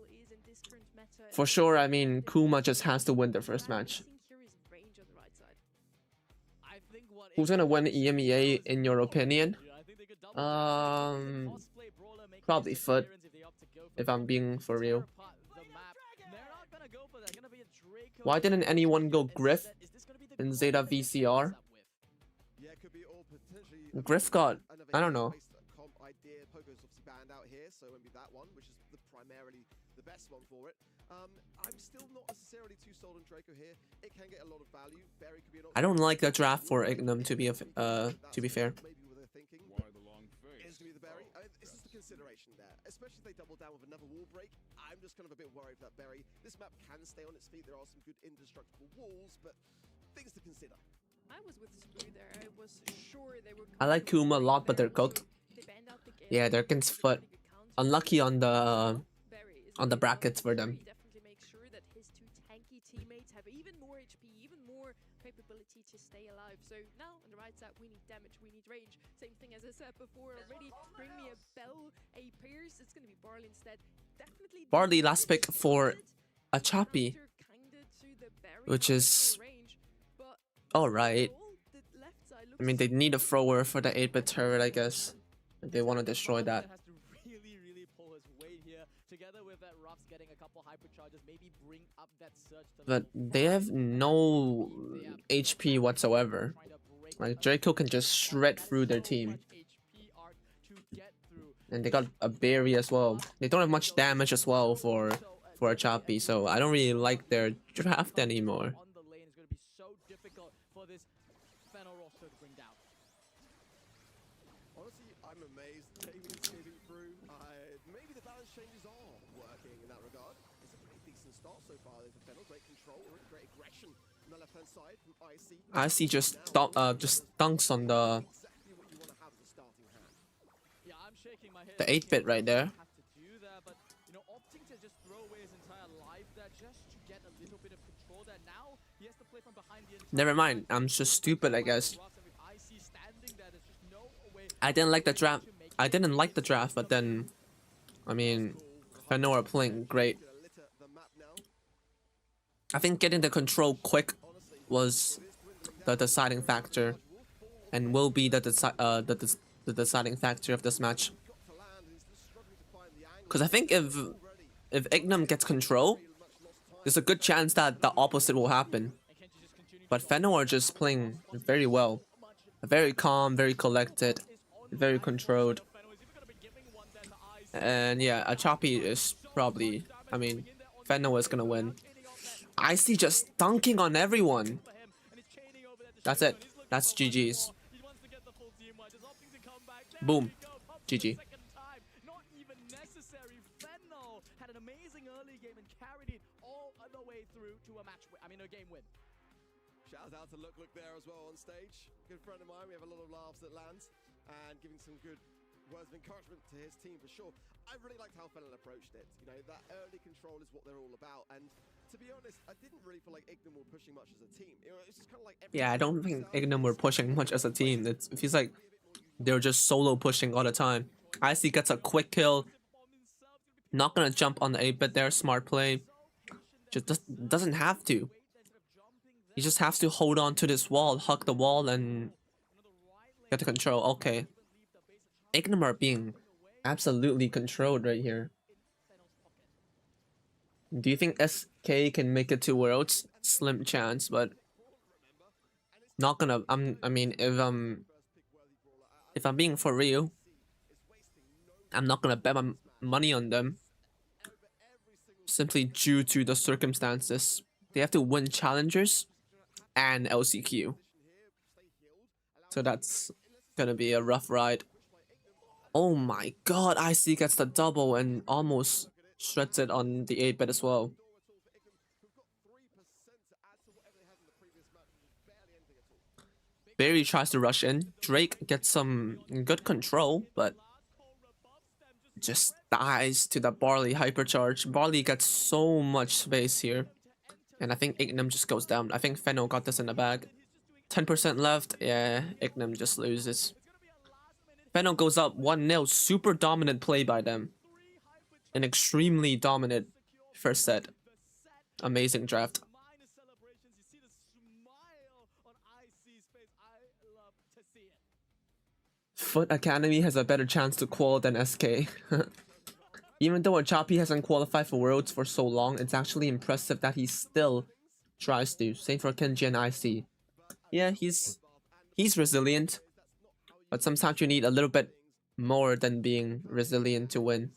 for sure, I mean, Kuma just has to win the first match. Who's gonna win EMEA in your opinion? Probably Foot, if I'm being for real. Why didn't anyone go Griff in Zeta VCR? Griff got, I don't know. Pogo's obviously banned out here, so it won't be that one, which is primarily the best one for it. I'm still not necessarily too sold on Draco here. It can get a lot of value. Barry could be an I don't like the draft for Ignum to be fair. Maybe what they're thinking. Why the long face? Is to be the Berry. It's just a consideration there, especially if they double down with another wall break. I'm just kind of a bit worried for that Berry. This map can stay on its feet. There are some good indestructible walls, but things to consider. I was with Sprue there. I was sure they were. I like Kuma a lot, but they're cooked. Yeah, they're against Foot. Unlucky on the brackets for them. Definitely make sure that his two tanky teammates have even more HP, even more capability to stay alive. So now on the right side, we need damage, we need range. Same thing as I said before already. Bring me a Bell, a Pierce. It's gonna be Barley instead. Definitely. Barley last pick for a Choppy, which is alright. I mean, they need a thrower for the 8-bit turret, I guess. They want to destroy that. Has to really pull his weight here. Together with that, Ruff's getting a couple hypercharges, maybe bring up that surge to But they have no HP whatsoever. Like, Draco can just shred through their team. And they got a berry as well. They don't have much damage as well for a Choppy, so I don't really like their draft anymore. On the lane is going to be so difficult for this Fennel roster to bring down. Honestly, I'm amazed. Damien escaping through. Maybe the balance changes are working in that regard. It's a pretty decent start so far for Fennel. Great control, great aggression on the left-hand side from IC. IC just dunks on the Exactly what you want to have as a starting hand. Yeah, I'm shaking my head. the 8-bit right there. Have to do that, but you know, opting to just throw away his entire life there just to get a little bit of control there. Now he has to play from behind the entire Never mind, I'm just stupid, I guess. I didn't like the draft. I didn't like the draft, but then, I mean, Fennel are playing great. I think getting the control quick was the deciding factor, and will be the deciding factor of this match. Because I think if Ignum gets control, there's a good chance that the opposite will happen. But Fennel are just playing very well, very calm, very collected, very controlled. And yeah, a Choppy is probably, I mean, Fennel is gonna win. IC just dunking on everyone. That's it. That's GG's. Boom. GG. Not even necessary. Fennel had an amazing early game and carried it all the way through to a game win. Shout out to Look there as well on stage. Good friend of mine. We have a lot of laughs at lands and giving some good words of encouragement to his team for sure. I really liked how Fennel approached it. You know, that early control is what they're all about. And to be honest, I didn't really feel like Ignum were pushing much as a team. You know, it's just kind of like Yeah, I don't think Ignum were pushing much as a team. It feels like they're just solo pushing all the time. IC gets a quick kill. Not gonna jump on the 8-bit there. Smart play. Just doesn't have to. He just has to hold on to this wall, hug the wall, and get the control. Okay. Ignum are being absolutely controlled right here. Do you think SK can make it to Worlds? Slim chance, but not gonna. I mean, if I'm being for real, I'm not gonna bet my money on them. Simply due to the circumstances, they have to win challengers and LCQ. So that's gonna be a rough ride. Oh my god, IC gets the double and almost shreds it on the 8-bit as well. Barry tries to rush in. Drake gets some good control, but just dies to the Barley hypercharge. Barley gets so much space here. And I think Ignum just goes down. I think Fennel got this in the bag. 10% left. Yeah, Ignum just loses. Fennel goes up 1-0. Super dominant play by them. An extremely dominant first set. Amazing draft. Foot Academy has a better chance to qual than SK. Even though Achapi hasn't qualified for Worlds for so long, it's actually impressive that he still tries to. Same for Kenji and IC. Yeah, he's resilient, but sometimes you need a little bit more than being resilient to win.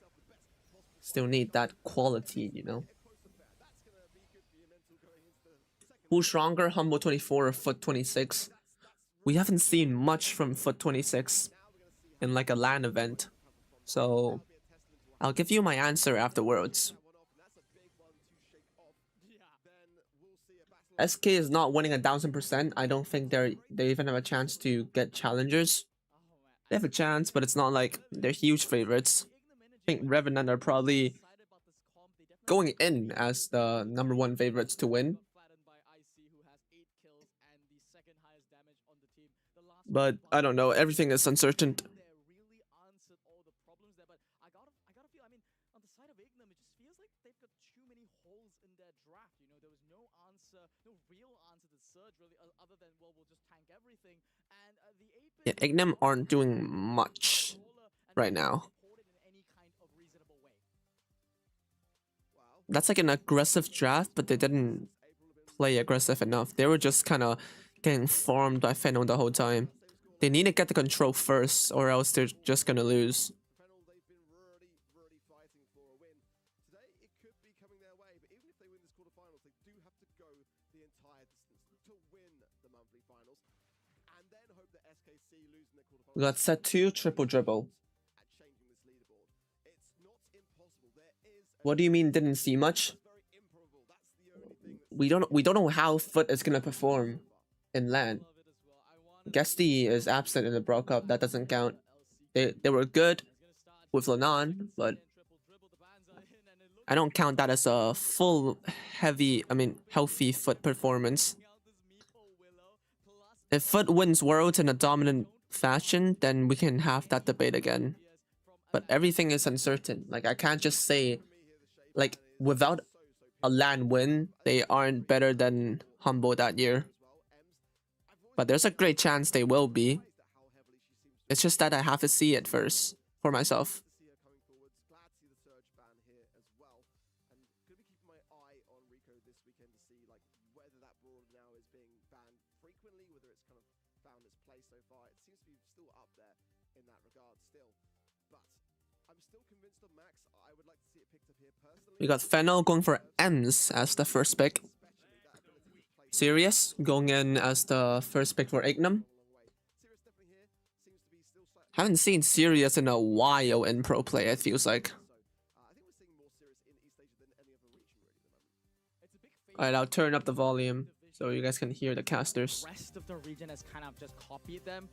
Still need that quality, you know. Who's stronger, Humble 24 or Foot 26? We haven't seen much from Foot 26 in like a LAN event, so I'll give you my answer afterwards. SK is not winning 1000%. I don't think they even have a chance to get challengers. They have a chance, but it's not like they're huge favorites. I think Revenant are probably going in as the #1 favorites to win. But I don't know. Everything is uncertain. Yeah, Ignim aren't doing much right now. That's like an aggressive draft, but they didn't play aggressive enough. They were just kind of getting farmed by Fennel the whole time. They need to get the control first, or else they're just gonna lose. We got set 2, triple dribble. What do you mean didn't see much? We don't know how Foot is gonna perform in LAN. Guesty is absent in the Brawl Cup. That doesn't count. They were good with Lanan, but I don't count that as a full healthy Foot performance. If Foot wins Worlds in a dominant fashion, then we can have that debate again. But everything is uncertain. Like, I can't just say, like, without a LAN win, they aren't better than Humble that year. But there's a great chance they will be. It's just that I have to see it first for myself. We got Fennel going for Ems as the first pick. Sirius going in as the first pick for Ignim. Haven't seen Sirius in a while in pro play, it feels like. Alright, I'll turn up the volume so you guys can hear the casters. The rest of the region has kind of just copied them.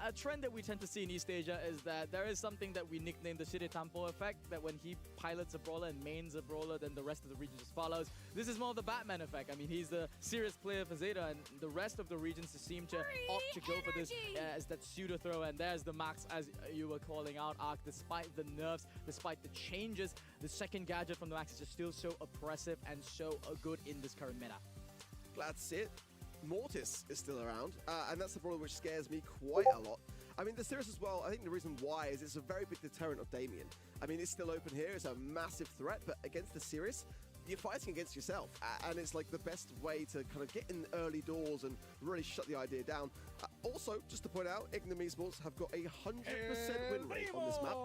A trend that we tend to see in East Asia is that there is something that we nicknamed the Shiritampo effect, that when he pilots a brawler and mains a brawler, then the rest of the region just follows. This is more of the Batman effect. I mean, he's the serious player for Zeta, and the rest of the regions seem to opt to go for this as that pseudo throw. And there's the Max, as you were calling out, Ark. Despite the nerfs, despite the changes, the second gadget from the Max is just still so oppressive and so good in this current meta. Glad to see it. Mortis is still around, and that's the brawler which scares me quite a lot. I mean, the Sirius as well, I think the reason why is it's a very big deterrent of Damien. I mean, it's still open here, it's a massive threat, but against the Sirius, you're fighting against yourself, and it's like the best way to kind of get in early doors and really shut the idea down. Also, just to point out, Ignim Esports have got a 100% win rate on this map,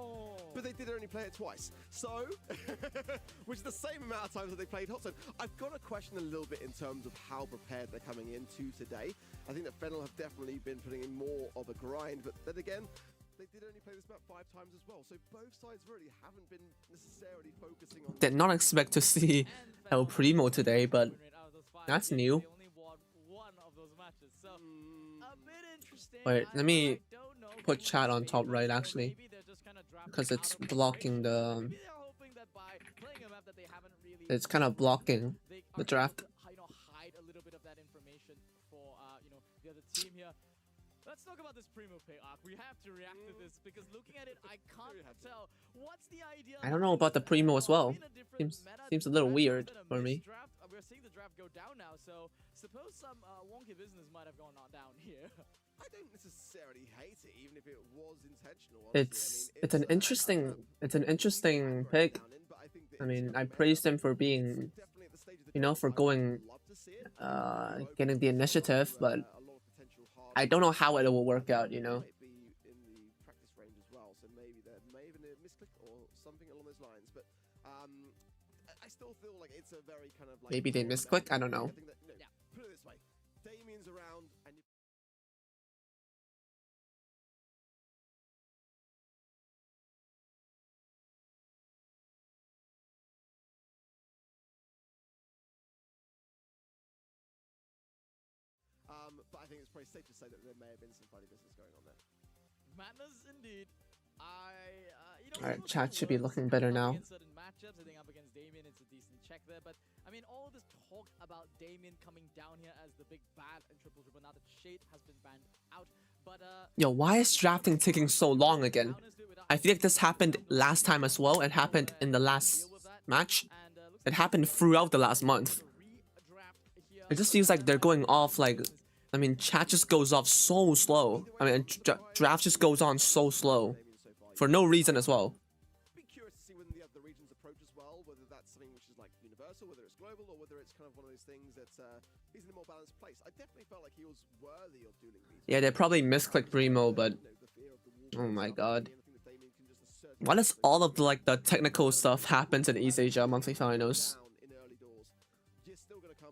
but they did only play it twice. So, which is the same amount of times that they played Hot Zone. I've got to question a little bit in terms of how prepared they're coming into today. I think that Fennel have definitely been putting in more of a grind, but then again, they did only play this map 5 times as well, so both sides really haven't been necessarily focusing on... Did not expect to see El Primo today, but that's new. Wait, let me put chat on top right, actually, because it's blocking the... It's kind of blocking the draft. Let's talk about this Primo pick arc. We have to react to this because looking at it, I can't tell what's the idea. I don't know about the Primo as well. In a different Seems a meta, little right? weird It's been a for me. missed draft. We're seeing the draft go down now, so suppose some wonky business might have gone on down here. I don't necessarily hate it, even if it was intentional. Honestly. It's an interesting pick. I mean, I praised him for being, you know, for going, getting the initiative, but I don't know how it will work out, you know. Might be in the practice range as well, so maybe there may have been a misclick or something along those lines. But I still feel like it's a very kind of like Maybe they misclick, I don't know. think that, put it this way, Damien's around and you but I think it's pretty safe to say that there may have been some funny business going on there. Madness indeed. Alright, chat should be looking better now. In certain matchups, I think up against Damien, it's a decent check there. But I mean, all of this talk about Damien coming down here as the big bad and triple now that Shade has been banned out. But Yo, why is drafting taking so long again? I feel like this happened last time as well. It happened in the last match. It happened throughout the last month. It just feels like they're going off like, I mean, chat just goes off so slow. I mean, draft just goes on so slow. For no reason as well. Be curious to see when the other regions approach as well, whether that's something which is like universal, whether it's global, or whether it's kind of one of those things that he's in a more balanced place. I definitely felt like he was worthy of dueling these. Yeah, they probably misclicked Primo, but oh my god. Why does all of the, like, the technical stuff happen in East Asia monthly finals?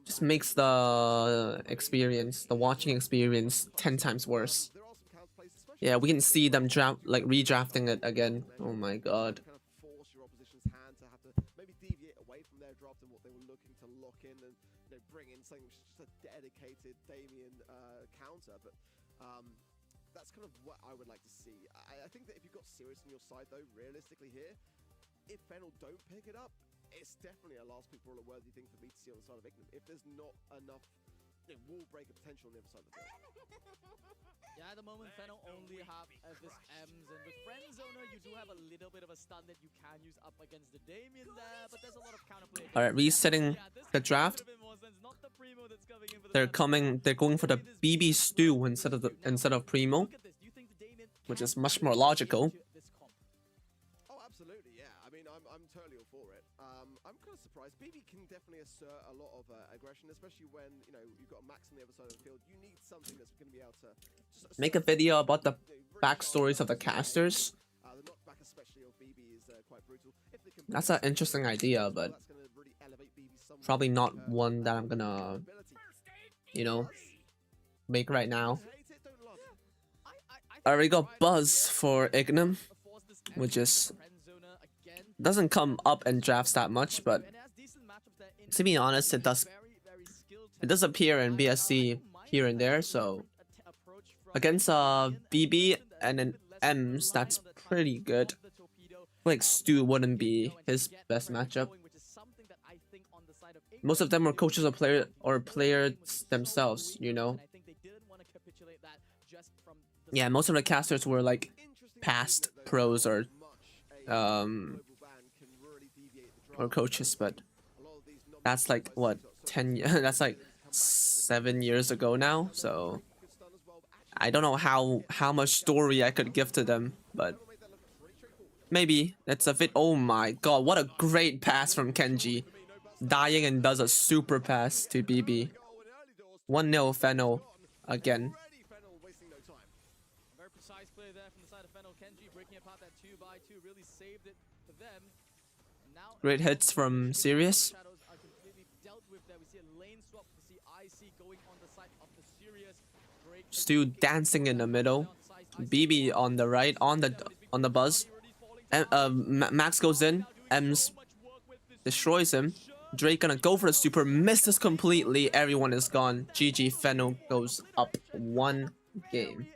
Just makes the experience, the watching experience 10 times worse. Yeah, we can see them draft, like redrafting it again. Oh my god. Kind of force your opposition's hand to have to maybe deviate away from their draft and what they were looking to lock in, and bring in something which is just a dedicated Damien counter. But that's kind of what I would like to see. I think that if you've got Sirius on your side, though, realistically here, if Fennel don't pick it up, it's definitely a last pick or a worthy thing for me to see on the side of Ignim. If there's not enough wall breaker potential on the other side of the field. yeah, at the moment, Fennel only have this M's, and with Friendzoner, you do have a little bit of a stun that you can use up against the Damien there, but there's a lot of counterplay. Alright, resetting the draft. They're going for the BB stew instead of Primo, which is much more logical. Oh, absolutely, yeah. I mean, I'm totally all for it. I'm kind of surprised. BB can definitely assert a lot of aggression, especially when you've got Max on the other side of the field. You need something that's going to be able to just Make a video about the backstories of the casters. The knockback, especially of BB, is quite brutal. If they can That's an interesting idea, but that's going to really elevate BB somewhat. probably not one that I'm gonna, you know, make right now. Hate it, don't love it. Alright, we got Buzz for Ignim, which is doesn't come up in drafts that much, but to be honest, it does appear in BSC here and there. So against BB and an M's, that's pretty good. Like Stu wouldn't be his best matchup. Most of them were coaches or players themselves, you know. Yeah, most of the casters were like past pros or coaches, but that's like what 10 years. That's like 7 years ago now. So I don't know how much story I could give to them, but maybe that's a bit. Oh my god, what a great pass from Kenji, dying and does a super pass to BB. 1-0 Fennel again. Very precise play there from the side of Fennel. Kenji breaking apart that 2x2 really saved it for them. Now Great hits from Sirius. shadows are completely dealt with there. We see a lane swap. We see IC going on the side of the Sirius. Stu dancing in the middle. BB on the right, on the Buzz. Max goes in. Ems destroys him. Drake gonna go for the super, misses completely. Everyone is gone. GG. Fennel goes up 1 game.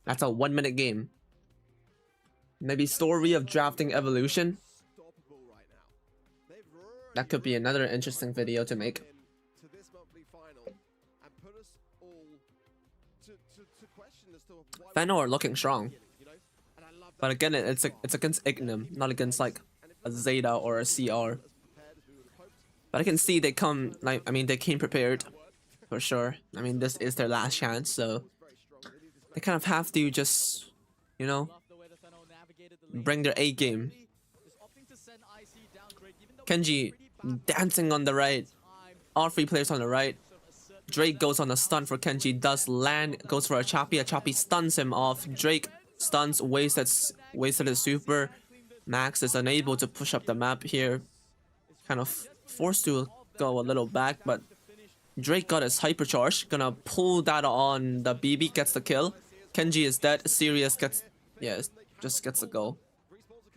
That's a 1-minute game. Maybe story of drafting evolution. That could be another interesting video to make. To this monthly final and put us all to Fenno are looking strong. But again, it's against Ignum, not against like a Zeta or a CR. But I can see they come, like, I mean, they came prepared, for sure. I mean, this is their last chance, so they kind of have to just, you know, bring their A game. Kenji dancing on the right. All three players on the right. Drake goes on a stun for Kenji, does land, goes for a Choppy stuns him off. Drake stuns, wasted his super. Max is unable to push up the map here. Kind of forced to go a little back, but Drake got his hypercharge. Gonna pull that on the BB, gets the kill. Kenji is dead. Sirius gets, yeah, just gets the goal.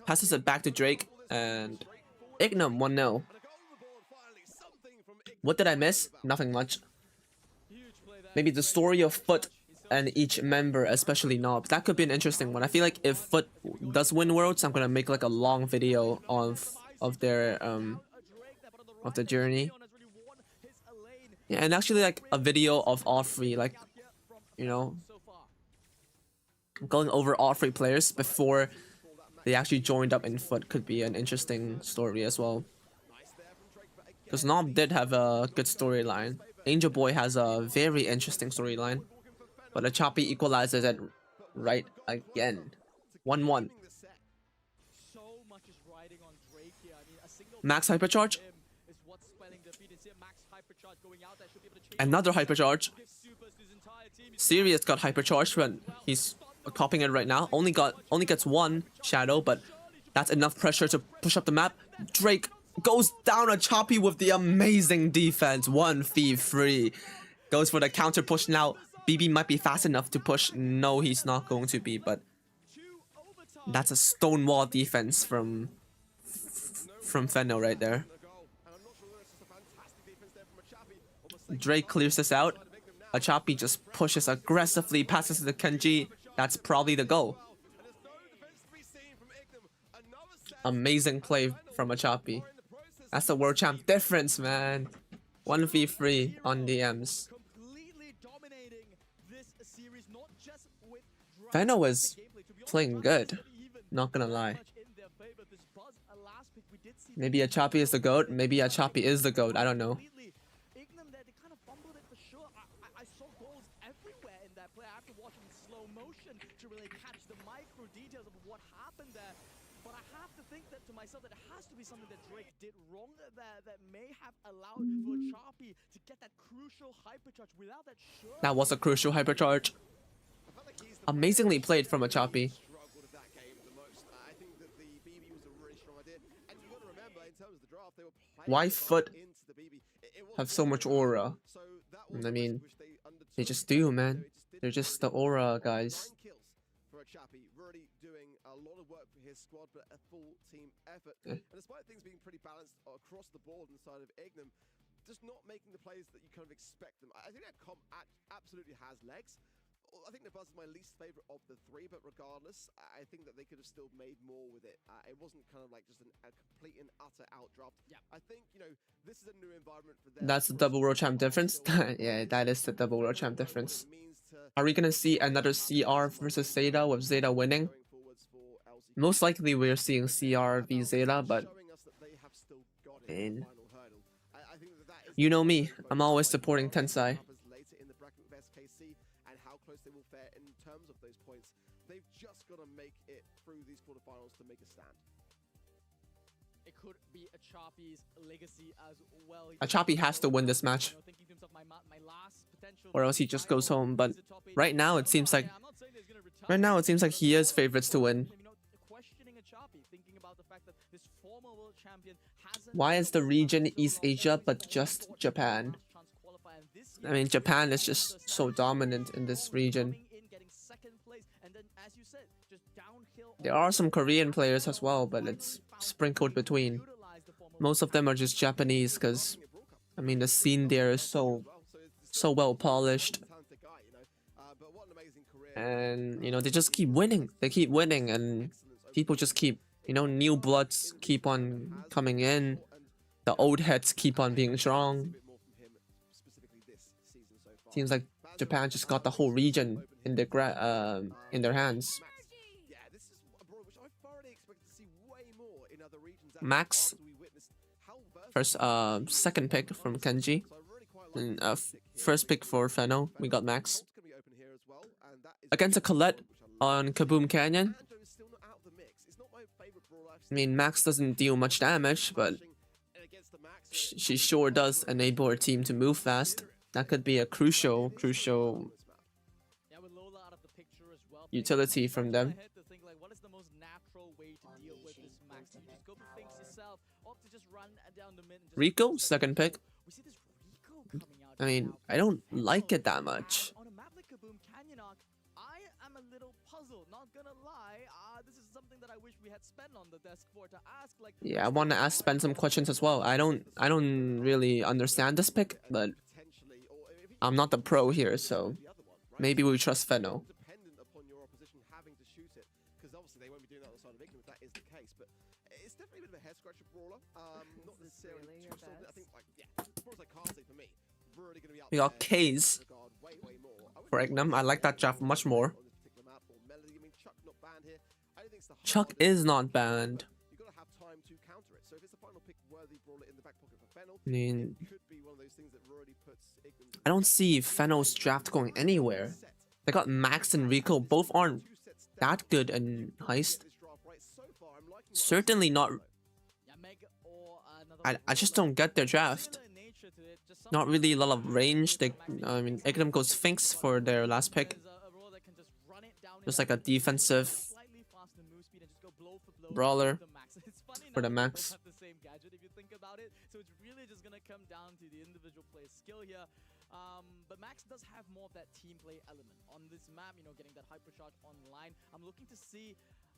Passes it back to Drake, and Ignum 1-0. What did I miss? Nothing much. Maybe the story of Foot and each member, especially Nob. That could be an interesting one. I feel like if Foot does win Worlds, I'm gonna make like a long video of their of the journey. Yeah, and actually like a video of all three, like, you know, going over all three players before they actually joined up in Foot could be an interesting story as well. Because Nob did have a good storyline. Angel Boy has a very interesting storyline. But a Choppy equalizes it right again. 1-1. Max hypercharge. Another hypercharge. Sirius got hypercharged, but he's copying it right now. Only gets one shadow, but that's enough pressure to push up the map. Drake goes down a Choppy with the amazing defense. 1v3. Goes for the counter push now. BB might be fast enough to push. No, he's not going to be, but that's a stonewall defense from Fenno right there. Drake clears this out. Achapi just pushes aggressively, passes to the Kenji. That's probably the goal. Amazing play from Achapi. That's the world champ difference, man. 1v3 on DMs. Fenno is playing good. Not gonna lie. Maybe Achapi is the GOAT. Maybe Achapi is the GOAT. I don't know. I saw goals everywhere in that play. I have to watch it in slow motion to really catch the micro details of what happened there. But I have to think that to myself that it has to be something that Drake did wrong there that may have allowed for Choppy to get that crucial hypercharge without that. That was a crucial hypercharge. Amazingly played from Achapi. Why Foot have so much aura? I mean, they just do, man. They're just the aura guys. Really doing a lot of work for his squad, but a full team effort. And despite things being pretty balanced across the board inside of Ignum, just not making the plays that you kind of expect them. I think that comp absolutely has legs. I think the Buzz is my least favorite of the three, but regardless, I think that they could have still made more with it. It wasn't kind of like just a complete and utter outdraft. Yeah. I think, you know, this is a new environment for them. That's the double world champ difference. Yeah, that is the double world champ difference. Are we gonna see another CR versus Zeta with Zeta winning? Most likely we're seeing CR v Zeta, but man, you know me, I'm always supporting Tensai. They will fare in terms of those points. They've just got to make it through these quarterfinals to make a stand. It could be Achapi's legacy as well. Achapi has to win this match, or else he just goes home. But right now it seems like he is favorites to win. Why is the region East Asia but just Japan? I mean, Japan is just so dominant in this region. There are some Korean players as well, but it's sprinkled between. Most of them are just Japanese because, I mean, the scene there is so well polished. And, you know, they just keep winning. They keep winning and people just keep, you know, new bloods keep on coming in. The old heads keep on being strong. Seems like Japan just got the whole region in in their hands. Yeah, this is a Brawl which I thoroughly expected to see way more in other regions. Max, After we witnessed how versatile first second pick from Kenji, so I really quite like and this pick here. first pick for Feno. We got Max Ult's gonna be open here as well, and that is against a Colette which I love. on Kaboom Canyon. Banjo is still not out of the mix. It's not my favorite Brawl I've I mean, Max doesn't deal much damage, but seen. And against the Max, she sure does enable her team to move fast. That could be a crucial Yeah, with Lola out of the picture as well. utility from them. I had to think, like, what is the most natural way to deal with this Max? You just go for things yourself, or to just run down the mid and just Rico, second pick. We see this Rico coming out. I mean, now. I don't like it that much. On a map like Kaboom Canyon Arc, I am a little puzzled. Not gonna lie, this is something that I wish we had spent on the desk for to ask. Like, Yeah, I want to ask Ben some questions as well. I don't really understand this pick, but potentially, or if I'm not the pro here, so the other one, right? maybe we trust Feno. Dependent upon your opposition having to shoot it, because obviously they won't be doing that on the side of Ignorant if that is the case. But it's definitely a bit of a hair scratcher brawler. Not necessarily really too your solid. I best? think brawlers like Kaze for me, really going to be up We got there in K's that regard way more. I for wouldn't Ignum. I like that draft much more. on this particular map or Melody. I mean, Chuck not banned here. I don't think it's the Chuck hardest is not pick, banned. but you've got to have time to counter it. So if it's the final pick worthy brawler in the back pocket for Fennel, I mean, it could be one of those things that really puts Ignorant I don't see Feno's draft going anywhere. set. They got Max and Rico. Both aren't that good in Heist. This draft right so far, I'm liking what I'm Certainly seeing. not. yeah, Meg or another I just don't get their draft. similar in nature to it, just Not something really a lot of that range. I mean, Ignum goes Sphinx for their last pick. is a role that can just run it down in Just that like a middle, defensive slightly faster move speed and just go blow for blow brawler with the Max. It's funny for the enough, they Max. both have the same gadget if you think about it. So it's really just gonna come down to the individual player's skill here. But Max does have more of that team play element on this map. You know, getting that hypercharge online. I'm looking to see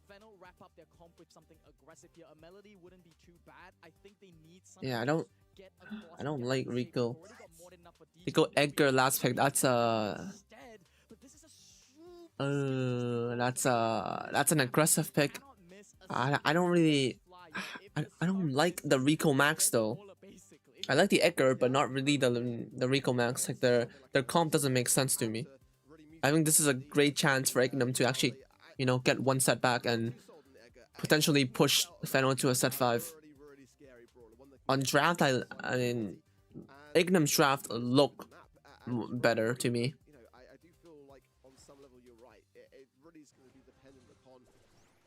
Fennel wrap up their comp with something aggressive here. A Melody wouldn't be too bad. I think they need something. Yeah, I to don't- just get across I don't and get like safe. Rico. They've already got more than enough for They defense. go Edgar last pick. That's Instead, but this is a super that's an aggressive pick. cannot miss a I don't really. fly. If I the don't stars like the Rico Max though. brawler, basically. I like the Edgar, but not really the Rico Max. Like their comp doesn't make sense to me. I think this is a great chance for Ignum to actually, you know, get one set back and potentially push Fennel to a set 5. Really scary brawler, one that On draft, I mean, Ignum's draft look better to me. you know, I do feel like on some level you're right. It really is going to be dependent upon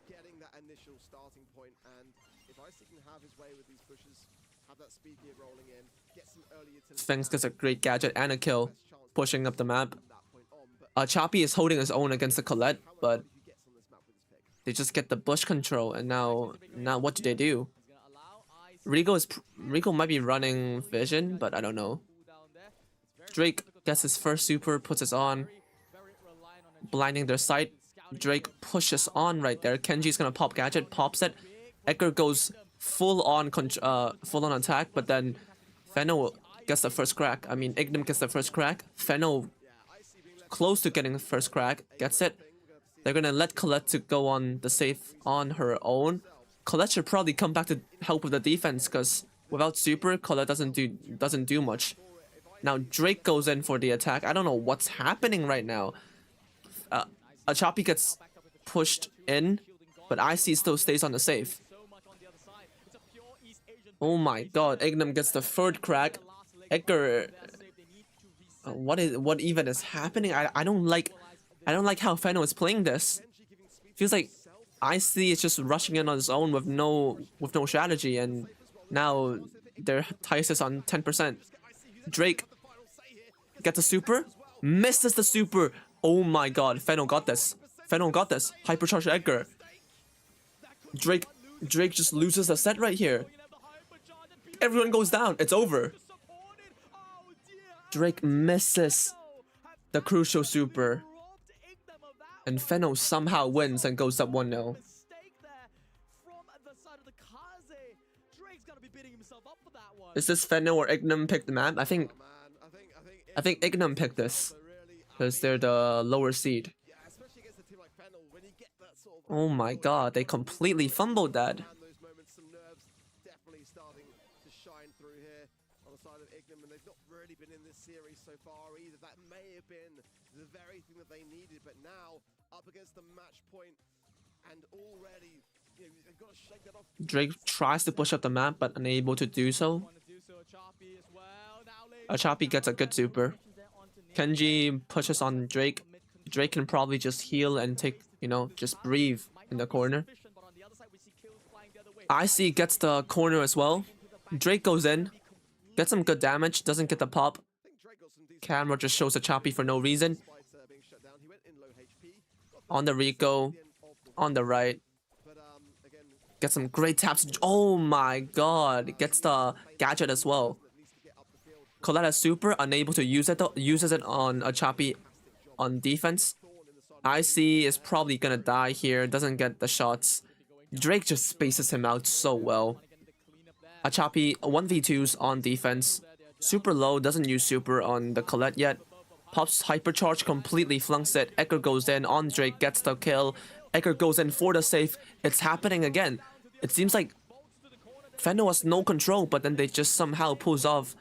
getting that initial starting point, and if Isaac can have his way with these pushes, have that speed gear rolling in, get some early utility. Sphinx gets a great gadget and a kill, best chance pushing up the map. from that point on, but Choppy is holding his own against the Colette, how but he gets on this map with his pick. they just get the bush control, and now what do they do? He's gonna allow Ice Rico might be running vision, but I don't know. cooldown there. It's very Drake difficult gets to his first super, puts it on, very reliant on a blinding their sight. Drake pushes on right there. Kenji's gonna pop gadget, pops it. Edgar goes full on attack, but then Fennel gets the first crack. I mean, Ignum gets the first crack. Fennel close to getting the first crack, gets it. They're gonna let Colette to go on the safe on her own. Colette should probably come back to help with the defense, because without super, Colette doesn't do much. Now Drake goes in for the attack. I don't know what's happening right now. Choppy gets pushed in, but IC still stays on the safe. so much on the other side. It's a pure East Asian Oh my god, Ignum gets the third crack. Edgar, what even is happening? I don't like how Fennel is playing this. Feels like IC is just rushing in on his own with no strategy, and now their Tice is on 10%. Drake gets a super, misses the super. Oh my god, Fennel got this. Fennel got this. Hypercharge Edgar. Drake just loses the set right here. Everyone goes down. It's over. Drake misses the crucial super, and Fennel somehow wins and goes up 1-0. mistake there from the side of the Kaze. Drake's gonna be beating himself up for that one. Is this Fennel or Ignum picked the map? I think Man, I think Ignum picked this really, because they're the lower seed. yeah, especially against a team like Fennel, when you get that sort of Oh my god, they completely fumbled that. and those moments, some nerves definitely starting to shine through here. on the side of Ignum, and they've not really been in this series so far either. That may have been the very thing that they needed, but now up against the match point, and already, you know, they've got to shake that off. Drake tries to push up the map, but unable to do so. Achapi gets a good super. Kenji pushes on Drake. Drake can probably just heal and take, you know, just breathe in the corner. Icy gets the corner as well. Drake goes in, gets some good damage, doesn't get the pop. Camera just shows Achapi for no reason. On the Rico, on the right. Gets some great taps. Oh my god, gets the gadget as well. Coletta super, unable to use it though. Uses it on Achapi on defense. Icy is probably gonna die here, doesn't get the shots. Drake just spaces him out so well. Achapi 1v2s on defense. Super low, doesn't use super on the Colette yet. Pops hypercharge, completely flunks it. Edgar goes in on Drake, gets the kill. Edgar goes in for the save. It's happening again. It seems like Feno has no control, but then they just somehow pulls off.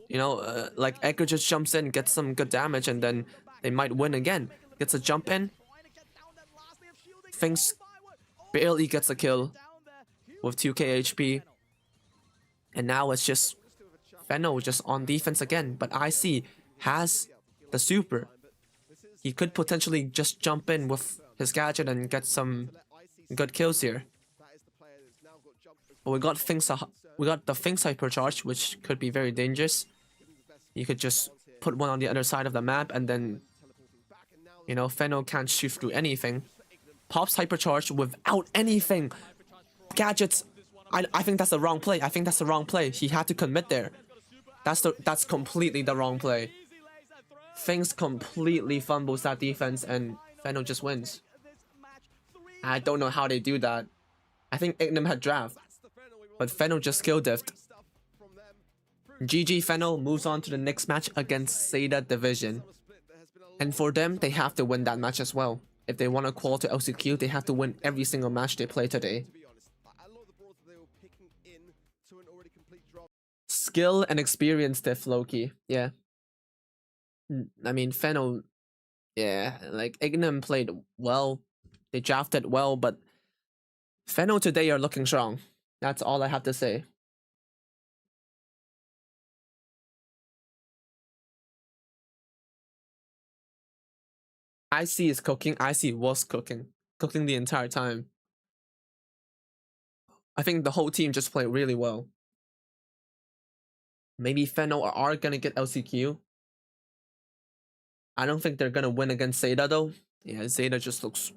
You know, like Edgar just jumps in, gets some good damage, and then they might win again. Gets a jump in. Finks barely gets a kill with 2k HP. And now it's just Feno just on defense again. But IC has the super. He could potentially just jump in with his gadget and get some good kills here. But we got the Finks hypercharge, which could be very dangerous. You could just put one on the other side of the map, and then, you know, Feno can't shoot through anything. Pops hypercharge without anything. Gadgets. I think that's the wrong play. I think that's the wrong play. He had to commit there. That's completely the wrong play. Finks completely fumbles that defense, and Feno just wins. I don't know how they do that. I think Ignum had draft, but Feno just kill diffed. GG Feno moves on to the next match against Zeta Division. And for them, they have to win that match as well. If they want to qual to LCQ, they have to win every single match they play today. Skill and experience diff, Loki. Yeah. I mean, Feno, yeah, like Ignum played well. They drafted well, but Feno today are looking strong. That's all I have to say. IC is cooking. IC was cooking. Cooking the entire time. I think the whole team just played really well. Maybe Feno are gonna get LCQ. I don't think they're gonna win against Zeta though. Yeah, Zeta just looks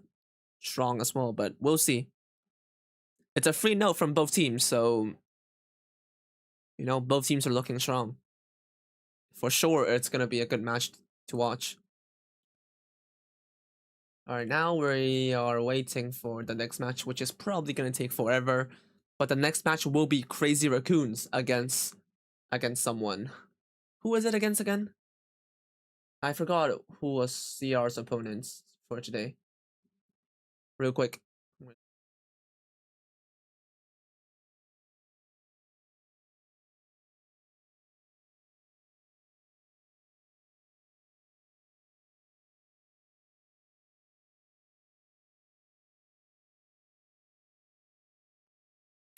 strong as well, but we'll see. It's a free note from both teams, so you know, both teams are looking strong. For sure, it's gonna be a good match to watch. Alright, now we are waiting for the next match, which is probably gonna take forever. But the next match will be Crazy Raccoons against someone. Who is it against again? I forgot who was CR's opponents for today. Real quick.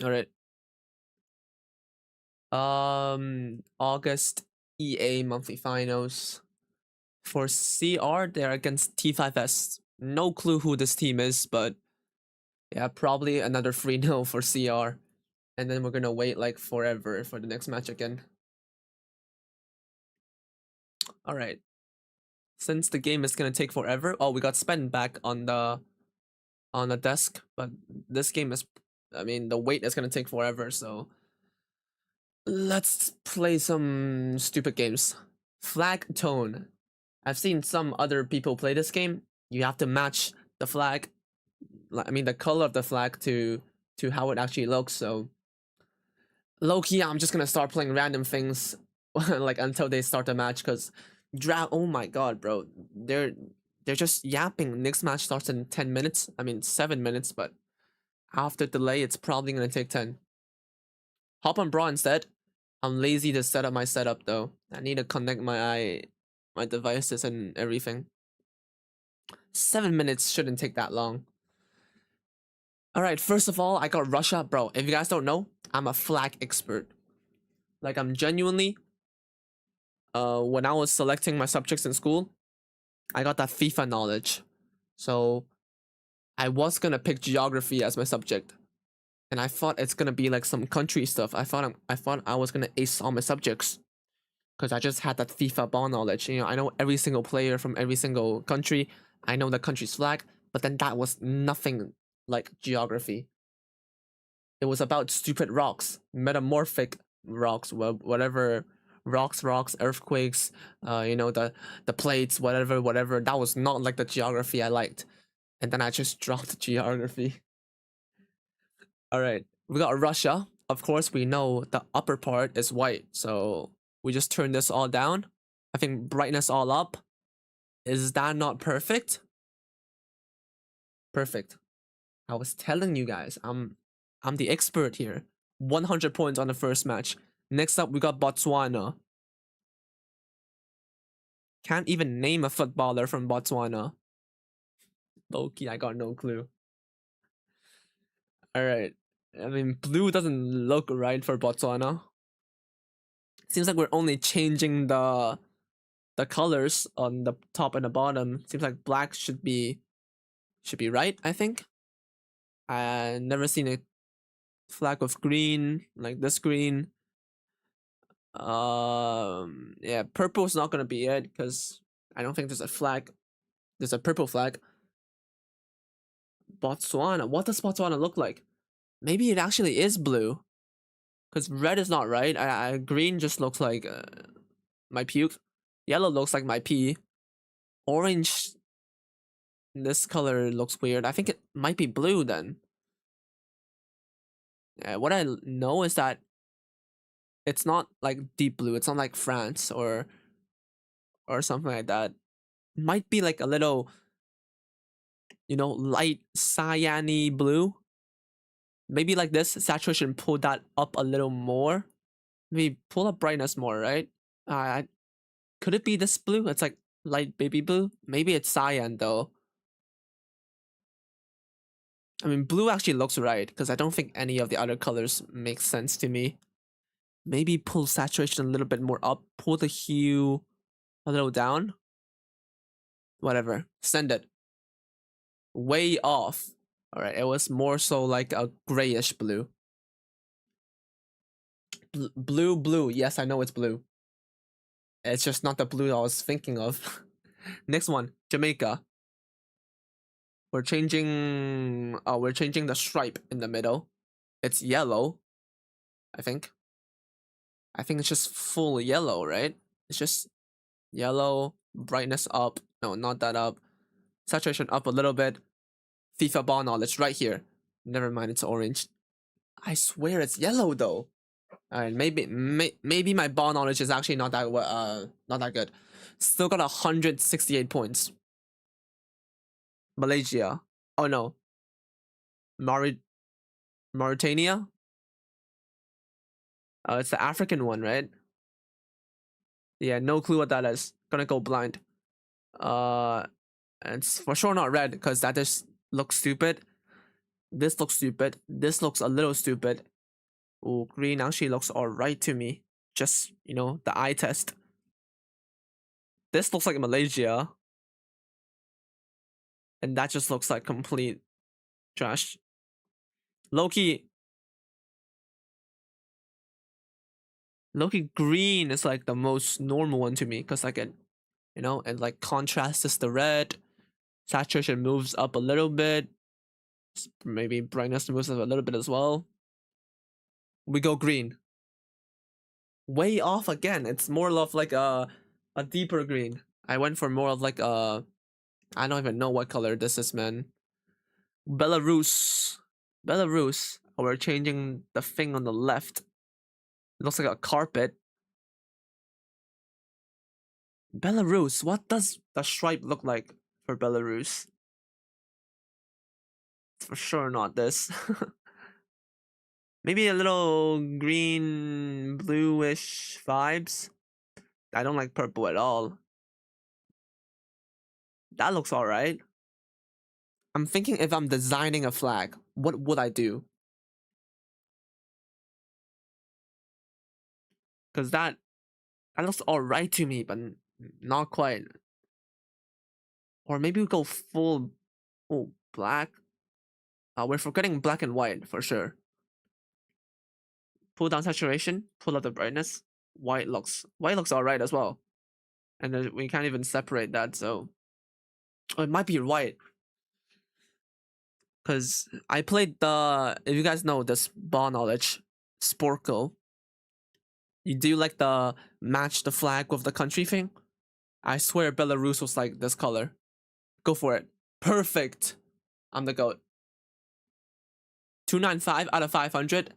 Alright. August EA monthly finals. For CR, they're against T5S. No clue who this team is, but yeah, probably another 3-0 for CR. And then we're gonna wait like forever for the next match again. Alright. Since the game is gonna take forever, oh, we got Spen back on the desk, but this game is, I mean, the wait is gonna take forever, so let's play some stupid games. Flag tone. I've seen some other people play this game. You have to match the flag, I mean the color of the flag to how it actually looks. So low-key, I'm just gonna start playing random things like until they start the match, because oh my god, bro, they're just yapping. Next match starts in 10 minutes. I mean 7 minutes, but after delay it's probably gonna take 10. Hop on Brawl instead. I'm lazy to set up my setup though. I need to connect my devices and everything. 7 minutes shouldn't take that long. Alright, first of all, I got Russia. Bro, if you guys don't know, I'm a flag expert. Like, I'm genuinely... when I was selecting my subjects in school, I got that FIFA knowledge. So, I was gonna pick geography as my subject. And I thought it's gonna be like some country stuff. I thought I was gonna ace all my subjects. Because I just had that FIFA ball knowledge. You know, I know every single player from every single country. I know the country's flag. But then that was nothing like geography. It was about stupid rocks, metamorphic rocks, whatever rocks, earthquakes, you know, the plates, whatever. That was not like the geography I liked. And then I just dropped geography. All right, we got Russia. Of course, we know the upper part is white, so we just turn this all down. I think brightness all up. Is that not perfect? Perfect. I was telling you guys, I'm the expert here. 100 points on the first match. Next up, we got Botswana. Can't even name a footballer from Botswana. Loki, I got no clue. Alright. I mean, blue doesn't look right for Botswana. Seems like we're only changing the colors on the top and the bottom. Seems like black should be right, I think. I never seen a flag with green, like this green. Yeah, purple is not gonna be it because I don't think there's a flag. There's a purple flag. Botswana. What does Botswana look like? Maybe it actually is blue. Because red is not right. Green just looks like my puke. Yellow looks like my pee. Orange, this color looks weird. I think it might be blue then. What I know is that it's not like deep blue. It's not like France or something like that. Might be like a little, you know, light cyan-y blue. Maybe like this, saturation, pull that up a little more. Maybe pull up brightness more, right? Could it be this blue? It's like light baby blue. Maybe it's cyan though. I mean, blue actually looks right because I don't think any of the other colors make sense to me. Maybe pull saturation a little bit more up. Pull the hue a little down. Whatever. Send it. Way off. Alright, it was more so like a grayish blue. Blue. Yes, I know it's blue. It's just not the blue I was thinking of. Next one, Jamaica. We're changing the stripe in the middle. It's yellow, I think. I think it's just full yellow, right? It's just yellow, brightness up. No, not that up. Saturation up a little bit. FIFA ball knowledge right here. Never mind, it's orange. I swear it's yellow though. Alright, maybe my ball knowledge is actually not that good. Still got 168 points. Malaysia. Oh no. Mauritania? It's the African one, right? Yeah, no clue what that is. Gonna go blind. It's for sure not red, because that just looks stupid. This looks stupid. This looks a little stupid. Ooh, green actually looks alright to me. Just, you know, the eye test. This looks like Malaysia. And that just looks like complete trash. Loki green is like the most normal one to me because like it, you know, and like contrasts the red. Saturation moves up a little bit. Maybe brightness moves up a little bit as well. We go green. Way off again. It's more of like a deeper green. I went for more of like a, I don't even know what color this is, man. Belarus. Oh, we're changing the thing on the left. It looks like a carpet. Belarus. What does the stripe look like for Belarus? It's for sure not this. Maybe a little green, bluish vibes. I don't like purple at all. That looks alright. I'm thinking if I'm designing a flag, what would I do? Because that looks alright to me, but not quite. Or maybe we go full black. We're forgetting black and white for sure. Pull down saturation, pull up the brightness. White looks alright as well. And then we can't even separate that, so it might be white. Because I played if you guys know this ball knowledge, Sporkle. You do like the match the flag with the country thing? I swear Belarus was like this color. Go for it. Perfect. I'm the GOAT. 295 out of 500.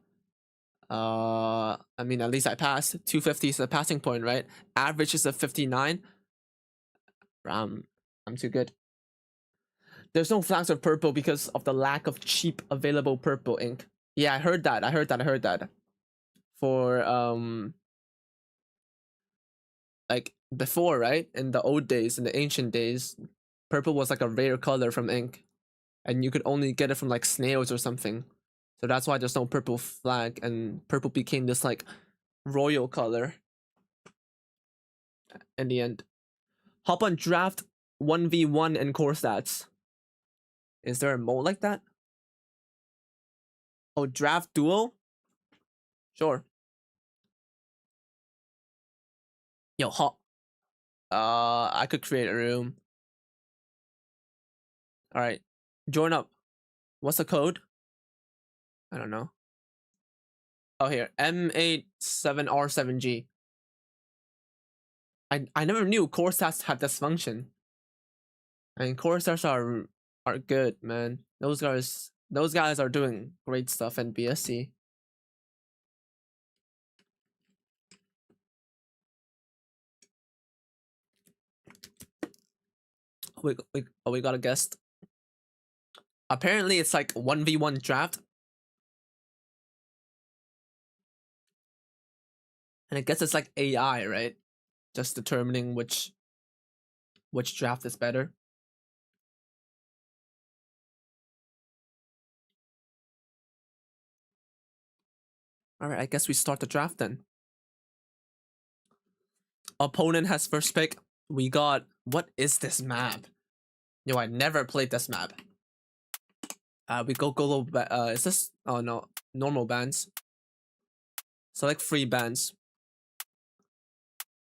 I mean, at least I passed. 250 is the passing point, right? Average is a 59. I'm too good. There's no flags of purple because of the lack of cheap available purple ink. Yeah, I heard that. For like before, right? In the old days, in the ancient days, purple was like a rare color from ink. And you could only get it from like snails or something. So that's why there's no purple flag, and purple became this like royal color in the end. Hop on draft 1v1 in core stats. Is there a mode like that? Oh, draft duel? Sure. Yo, hop. I could create a room. Alright. Join up. What's the code? I don't know. Oh, here. M87R7G. I never knew core stats had this function. I mean, core stats are good, man. Those guys are doing great stuff in BSC. We got a guest. Apparently it's like 1v1 draft. And I guess it's like AI, right? Just determining which draft is better. Alright, I guess we start the draft then. Opponent has first pick. We got... What is this map? Yo, I never played this map. We go is this... Oh no, normal bands. Select free bands.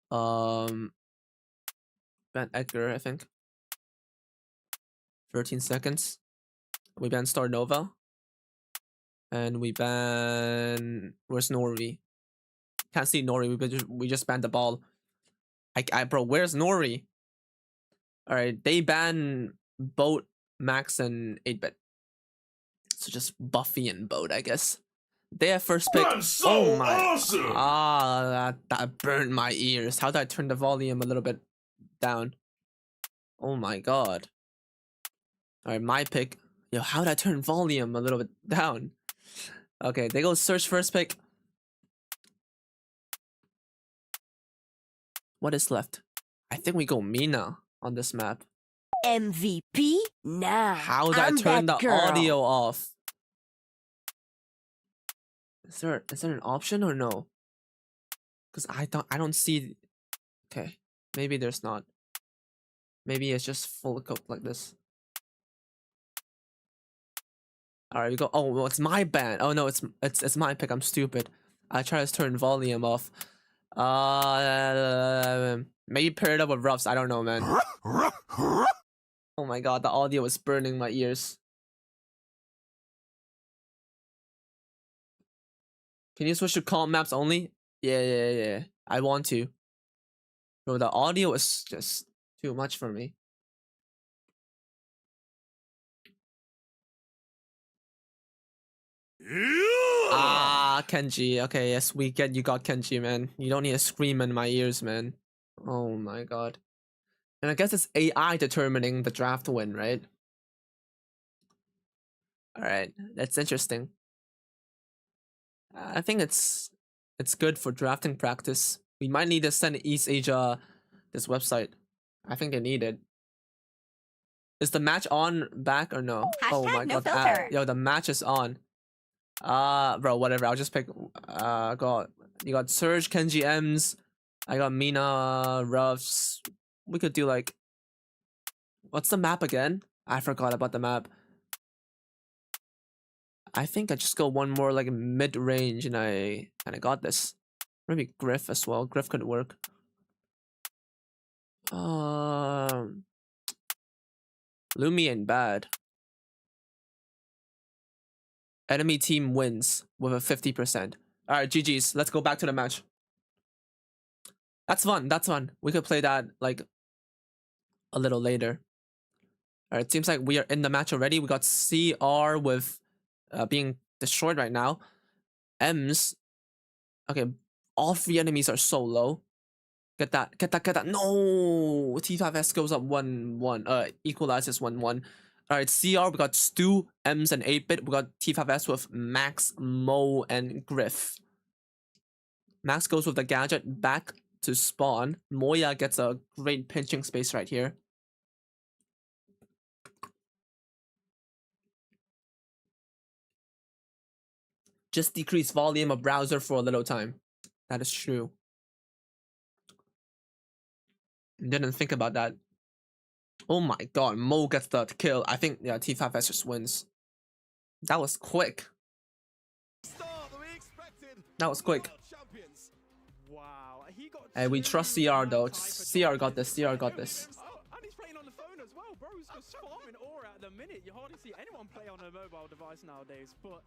Ban Edgar, I think. 13 seconds. We ban Star Nova. And we ban... Where's Nori? Can't see Nori, we just banned the ball. Bro, where's Nori? Alright, they ban Boat, Max, and 8-bit. So just Buffy and Boat, I guess. They have first pick. That's so awesome! That burned my ears. How did I turn the volume a little bit down? Oh my god. Alright, my pick. Yo, how did I turn volume a little bit down? Okay, they go search first pick. What is left? I think we go Mina on this map. MVP now. How did I turn the audio off? Is there an option or no? Because I don't see. Okay, maybe there's not. Maybe it's just full cooked like this. All right, we go. Oh, well, it's my band. Oh no, it's my pick. I'm stupid. I try to turn volume off. Maybe pair it up with Ruffs. I don't know, man. Oh my god, the audio is burning my ears. Can you switch to calm maps only? Yeah. I want to. Bro, the audio is just too much for me. Kenji. Okay, yes, we get you got Kenji, man. You don't need to scream in my ears, man. Oh my god. And I guess it's AI determining the draft win, right? Alright, that's interesting. I think it's good for drafting practice. We might need to send East Asia this website. I think they need it. Is the match on back or no? Oh Hashtag my no god, filter. yo, the match is on. Bro, whatever. I'll just pick. You got Surge, Kenji, M's. I got Mina, Ruffs. We could do like, what's the map again? I forgot about the map. I think I just go one more like mid range and I got this. Maybe Griff as well. Griff could work. Lumi ain't bad. Enemy team wins with a 50%. Alright, GG's. Let's go back to the match. That's fun. That's fun. We could play that like a little later. Alright, it seems like we are in the match already. We got CR with being destroyed right now. M's. Okay, all 3 enemies are so low. Get that, get that, get that. No! T5S goes up 1-1. Equalizes 1-1. Alright, CR, we got Stu, M's, and 8-bit. We got T5S with Max, Mo, and Griff. Max goes with the gadget back to spawn. Moya gets a great pinching space right here. Just decrease volume of browser for a little time. That is true. Didn't think about that. Oh my god, Mo gets the kill. I think, yeah, T5S just wins. That was quick. That was quick. Wow. He got Hey, we trust CR though. CR got this. CR got this. Oh, and he's playing on the phone as well. Bro's just farming aura at the minute. You hardly see anyone play on a mobile device nowadays. But,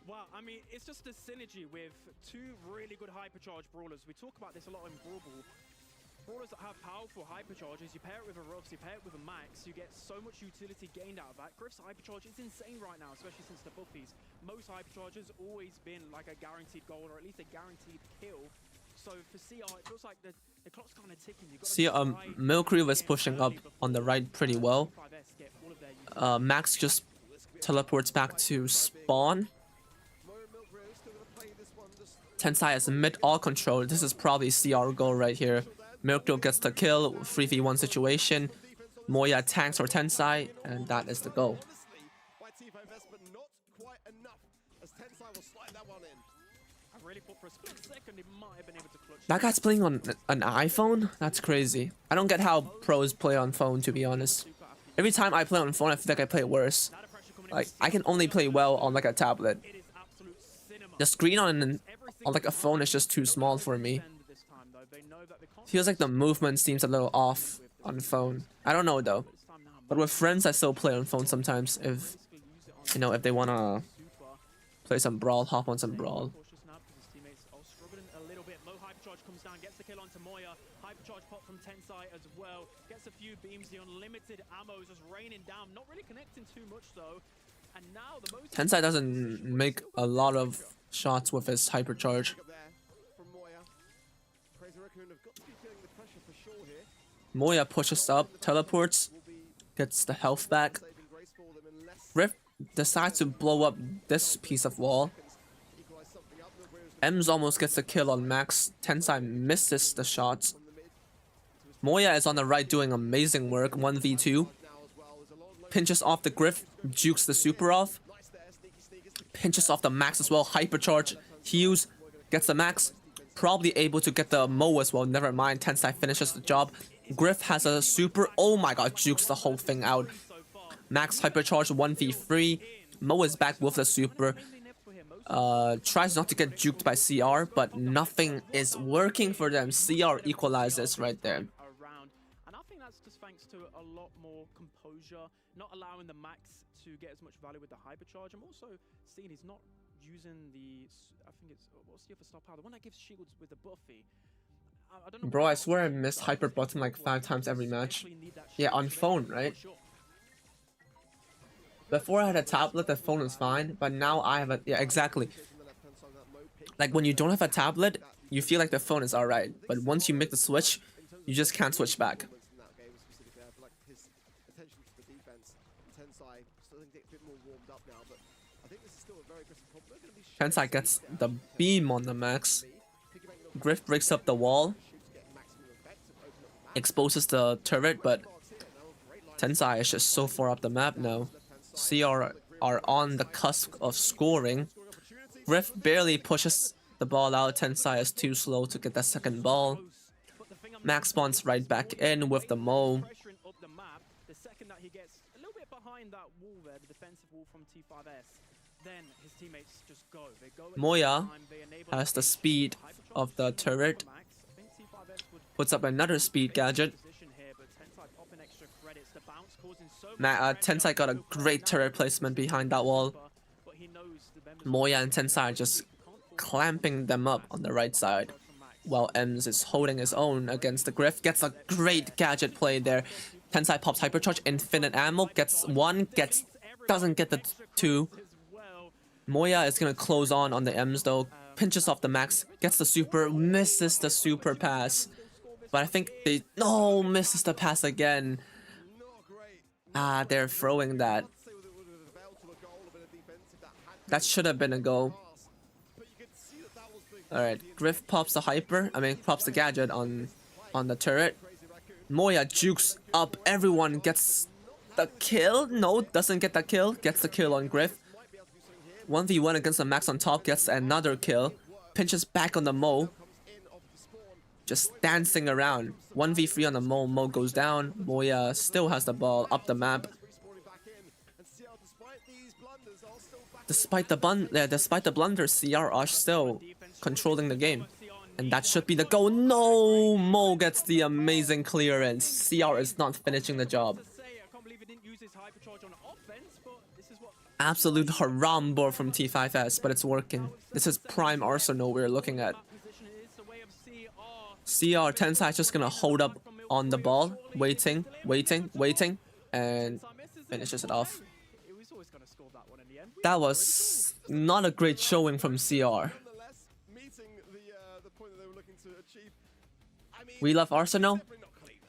wow, I mean, it's just a synergy with 2 really good hypercharge brawlers. We talk about this a lot in Brawl. Brawlers that have powerful hypercharges, you pair it with a Ruffs, you pair it with a Max, you get so much utility gained out of that. Griff's hypercharge is insane right now, especially since the buffies. Most hypercharges always been like a guaranteed goal or at least a guaranteed kill. So for CR, it feels like the clock's kind of ticking. See, Milkrew was pushing up on the right pretty well. Max just teleports back to spawn. Tensai has mid all control. This is probably CR goal right here. Milkrew gets the kill, 3v1 situation. Moya tanks for Tensai, and that is the goal. That guy's playing on an iPhone? That's crazy. I don't get how pros play on phone, to be honest. Every time I play on phone, I feel like I play worse. Like, I can only play well on like a tablet. The screen on like a phone is just too small for me. Feels like the movement seems a little off on phone. I don't know though. But with friends, I still play on phone sometimes if, you know, if they wanna play some Brawl, hop on some Brawl. Hypercharge pop from Tensai as well. Gets a few beams. The unlimited ammo is just raining down. Not really connecting too much though. And now the most Tensai doesn't make a lot of shots with his hypercharge. Moya pushes up, teleports, gets the health back. Rift decides to blow up this piece of wall. Ems almost gets the kill on Max. Tensai misses the shots. Moya is on the right doing amazing work, 1v2. Pinches off the Griff, jukes the super off. Pinches off the Max as well, hypercharge, heals, gets the Max. Probably able to get the Mo as well, never mind, Tensai finishes the job. Griff has a super, oh my god, jukes the whole thing out. Max hypercharge 1v3. Mo is back with the super. Tries not to get juked by CR, but nothing is working for them. CR equalizes right there. And I think that's just thanks to a lot more composure, not allowing the Max to get as much value with the hypercharge. I'm also seeing he's not using the, I think it's, what's the other star power? The one that gives shields with the buffy. I don't know. Bro, I swear I miss hyper button like 5 times every match. Yeah, on phone, right? Before I had a tablet, the phone was fine, but now I have a, yeah, exactly. Like when you don't have a tablet, you feel like the phone is alright, but once you make the switch, you just can't switch back. Tensai gets the beam on the max. Griff breaks up the wall, exposes the turret, but Tensai is just so far up the map now. CR are on the cusp of scoring. Griff barely pushes the ball out. Tensai is too slow to get that second ball. Max spawns right back in with the Mo. The second that he gets a little bit behind that wall there, the defensive wall from T5S, then his teammates just go. They go at the Moya time, they enable has the a speed hyper of the turret. Max. I think T5S would Puts up another speed gadget. position here, but Tensai popping extra credits. The bounce causing so much Tensai got a great turret placement behind that wall. but he knows the members Moya and Tensai are just clamping them up on the right side, while Ems is holding his own against the Griff. Gets a great gadget play there. Tensai pops hypercharge, infinite ammo, gets one, doesn't get the two. Moya is gonna close on the Ems though, pinches off the max, gets the super, misses the super pass. But I think misses the pass again. They're throwing that. That should have been a goal. Alright, Griff pops pops the gadget on the turret. Moya jukes up, everyone gets the kill. No, doesn't get the kill, gets the kill on Griff. 1v1 against the max on top, gets another kill. Pinches back on the Mo. Just dancing around. 1v3 on the Mo, Mo goes down. Moya still has the ball up the map. Despite the blunders, CR are still controlling the game. And that should be the goal. No! Mo gets the amazing clearance. CR is not finishing the job. Absolute harambo from T5S, but it's working. This is prime Arsenal we're looking at. CR Tensai just gonna hold up on the ball, waiting, and finishes it off. That was not a great showing from CR. We love Arsenal?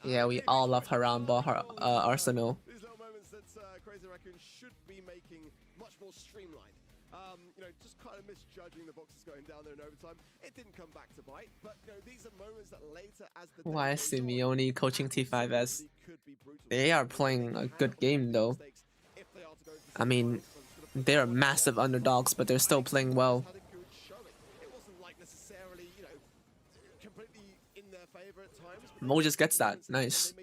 Yeah, we all love Harambo Arsenal. These little moments that Crazy Raccoon should be making much more streamlined. Just kind of misjudging the boxes going down there in overtime. It didn't come back to bite, but these are moments that later as the Why is Simeone coaching T5S? They are playing a good game though. I mean, they're massive underdogs, but they're still playing well. Mo just gets that. Nice.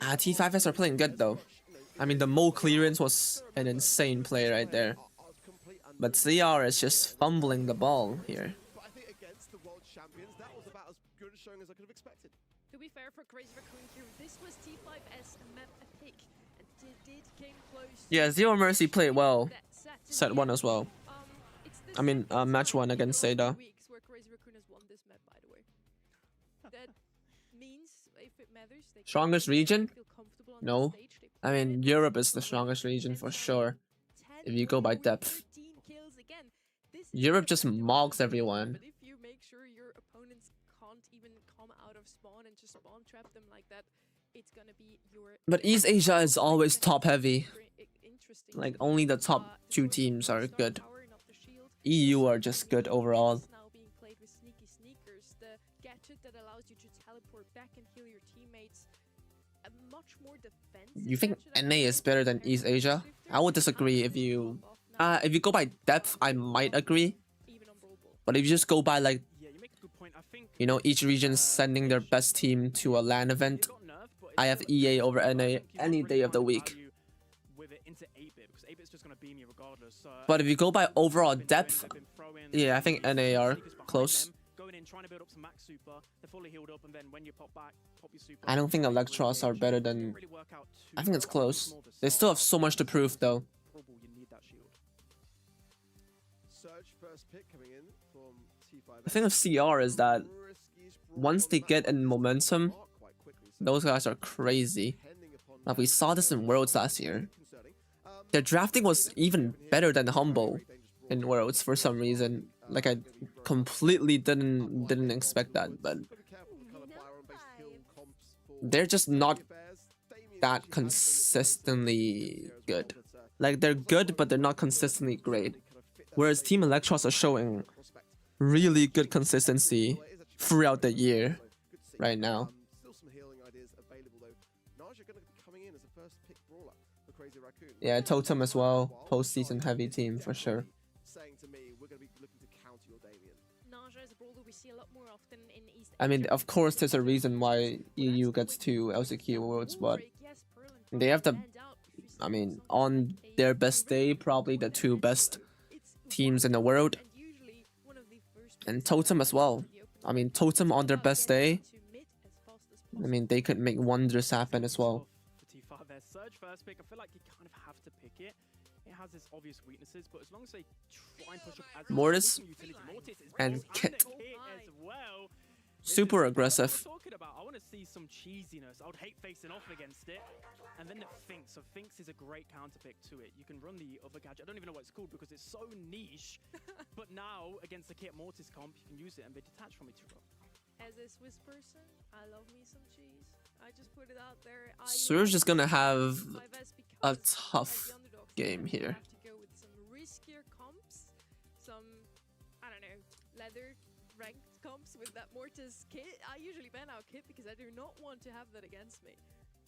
T5S are playing good though. I mean, the Mo clearance was an insane play right there. But CR is just fumbling the ball here. To be fair for Crazy Raccoon here, this was T5S map pick, and it came close. Yeah, Zero Mercy played well. Set 1 as well. I mean, match 1 against Seda. Where Crazy Raccoon has won this map, by the way. That means if it matters, they Strongest region? feel comfortable on No. the stage. I mean, Europe is the strongest region for sure. If you go by depth. Europe just mogs everyone. But if you make sure your opponents can't even come out of spawn and just spawn trap them like that, it's gonna be your... But East Asia is always top heavy. Interesting. Like, only the top 2 teams are good. EU are just good overall. Now being played with Sneaky Sneakers, the gadget that allows you to teleport back and heal your teammates. A much more defensive You think gadget, I NA is better than East Asia? I would disagree if you go by depth, I might agree. even on Brawl Ball. But if you just go by like, Yeah, you make a good point. I think each region sending their best team to a LAN event, I have EA over NA any day of the week. with it into 8-bit because 8-bit's just gonna beam you regardless. So, But if you go by overall depth, they've been throwing yeah, I think NA are sneakers behind close. them, going in, trying to build up some max super. They're fully healed up, and then when you pop back, pop your super. I don't think Electros are better than... Really work out too I think it's well. close. More the They still have so much to prove though. Brawl Ball, you need that shield. Surge first pick coming in from T5. The thing of CR is that once they get in momentum, those guys are crazy. Like we saw this in Worlds last year. Their drafting was even better than Humble in Worlds for some reason. Like I completely didn't expect that, but they're just not that consistently good. Like they're good, but they're not consistently great. Whereas Team Electros are showing really good consistency throughout the year right now. Still some healing ideas available though. Naja going to be coming in as a first pick brawler for Crazy Raccoon. Yeah, Totem as well. Postseason heavy team for sure. Saying to me, we're going to be looking to counter your Damien. Naja is a brawler we see a lot more often in East I mean, Asia. of course, there's a reason why EU gets 2 LCQ Worlds, but they have the, I mean, on their best day, probably the 2 best teams in the world. And Totem as well. I mean, Totem on their best day, I mean, they could make wonders happen as well. For T5, their Surge first pick, I feel like you kind of have to pick it. It has its obvious weaknesses, but as long as they try and push up as Mortis and Kit. As well. Super aggressive. I want to see some cheesiness. I would hate facing off against it. And then the Finks. So Finks is a great counter pick to it. You can run the other gadget. I don't even know what it's called because it's so niche. But now, against the Kit Mortis comp, you can use it and they detach from each other. As a Swiss person, I love me some cheese. I just put it out there. Surge is gonna have a tough game here. Have to go with some riskier comps, some I don't know, leather ranked comps with that Mortis kit. I usually ban out kit because I do not want to have that against me.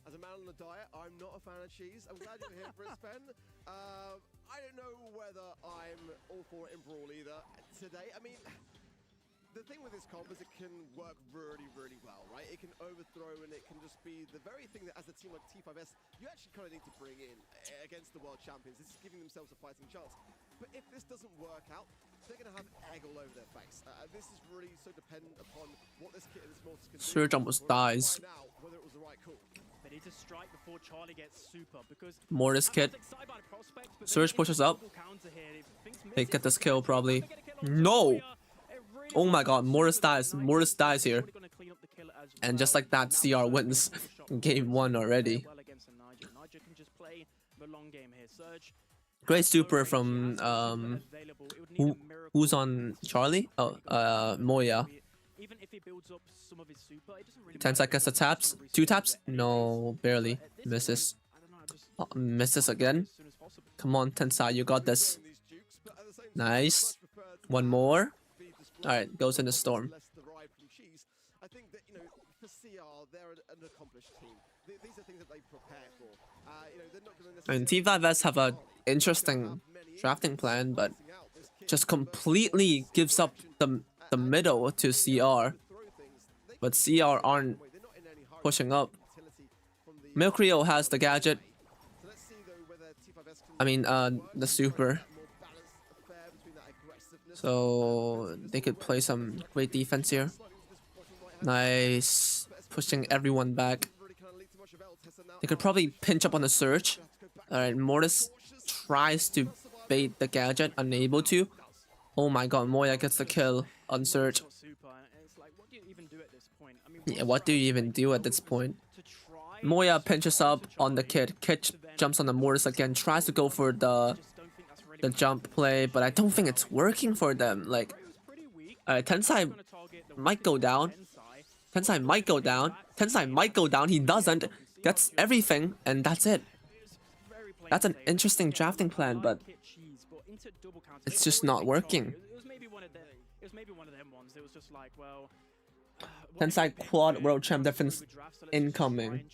As a man on a diet, I'm not a fan of cheese. I'm glad you're here, Brisbane. I don't know whether I'm all for it in Brawl either today. I mean, the thing with this comp is it can work really, really well, right? It can overthrow and it can just be the very thing that as a team like T5S, you actually kind of need to bring in against the world champions. This is giving themselves a fighting chance. But if this doesn't work out, they're going to have egg all over their face. This is really so dependent upon what this kit and this Mortis can do. Surge almost dies. Find out whether it was the right call. They need to strike before Charlie gets super because Mortis Kit. Surge pushes up. They get this kill probably. No! Oh my god, Mortis dies. Mortis dies here. And just like that, CR wins game 1 already. Great super from who's on Charlie? Oh, Moya. 10 seconds to taps. 2 taps? No, barely. Misses. Oh, misses again. Come on, Tensai, you got this. Nice. One more. Alright, goes in the storm. I think that, you know, for CR, they're an accomplished team. These are things that they prepare for. You know, they're not going to I mean, T5S have a interesting drafting plan, but just completely gives up the middle to CR. But CR aren't pushing up. Milkrio has the gadget. I mean, the super. So they could play some great defense here. Nice. Pushing everyone back. They could probably pinch up on the Surge. Alright, Mortis tries to bait the gadget, unable to. Oh my god, Moya gets the kill on Surge. Yeah, what do you even do at this point? Moya pinches up on the Kid. Kid jumps on the Mortis again, tries to go for the jump play, but I don't think it's working for them. Like, Tensai might go down. Tensai might go down. Tensai might go down. He doesn't. Gets everything, and that's it. That's an interesting drafting plan, but it's just not working. Tensai quad world champ defense incoming.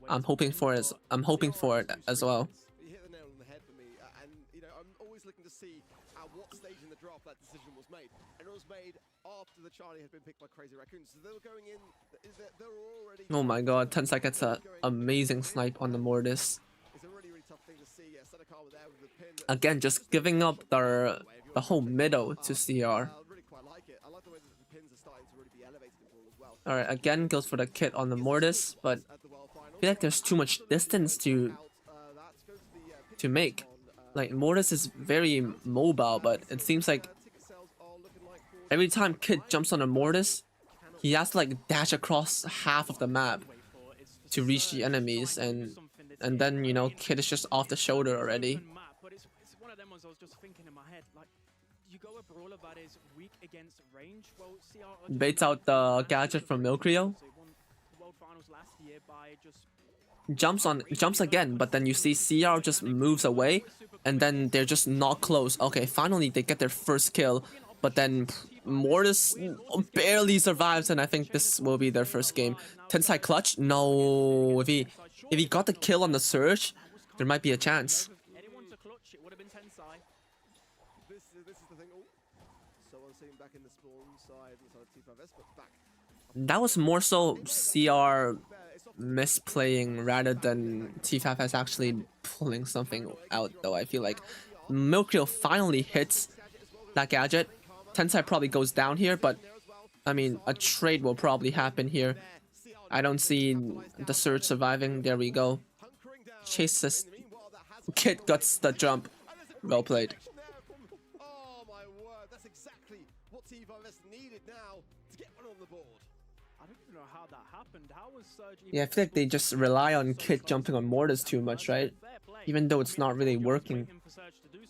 I'm hoping for it. I'm hoping for it as well. You hit the nail on the head for me, and you know I'm always looking to see at what stage in the draft that decision was made, and it was made after the Charlie had been picked by Crazy Raccoons. So they were going in. They were already. Oh my god, Tensai gets an amazing snipe on the Mortis. It's a really, really tough thing to see. Yeah, Senekar was there with the pin. Again, just giving up the whole middle to CR. I really quite like it. I like the way that the pins are starting to really be elevated in Brawl as well. Alright, again goes for the Kit on the Mortis, but I feel like there's too much distance to make. Like, Mortis is very mobile, but it seems like every time Kid jumps on a Mortis, he has to like dash across half of the map to reach the enemies, and then, you know, Kid is just off the shoulder already. But it's one of them ones I was just thinking in my head, like, you go a brawler that is weak against range, well, CR Baits out the gadget from Milkrio. So he won the World Finals last year by just jumps again, but then you see CR just moves away, and then they're just not close. Okay, finally they get their first kill, but then Mortis barely survives, and I think this will be their first game. Tensai clutch? No, if he got the kill on the surge, there might be a chance. Anyone to clutch, it would have been Tensai. This is the thing. Oh, someone sitting back in the spawn side inside T5S, but back. That was more so CR misplaying rather than T5S actually pulling something out, though. I feel like Milkreel finally hits that gadget. Tensai probably goes down here, but I mean, a trade will probably happen here. I don't see the surge surviving. There we go. Chases. Kid guts the jump. Well played. Oh my word, that's exactly what T5S needed now to get one on the board. I don't even know how that happened. How was Surge even Yeah, I feel like they just rely on Kid jumping on Mortis too much, right? Even though it's not really working.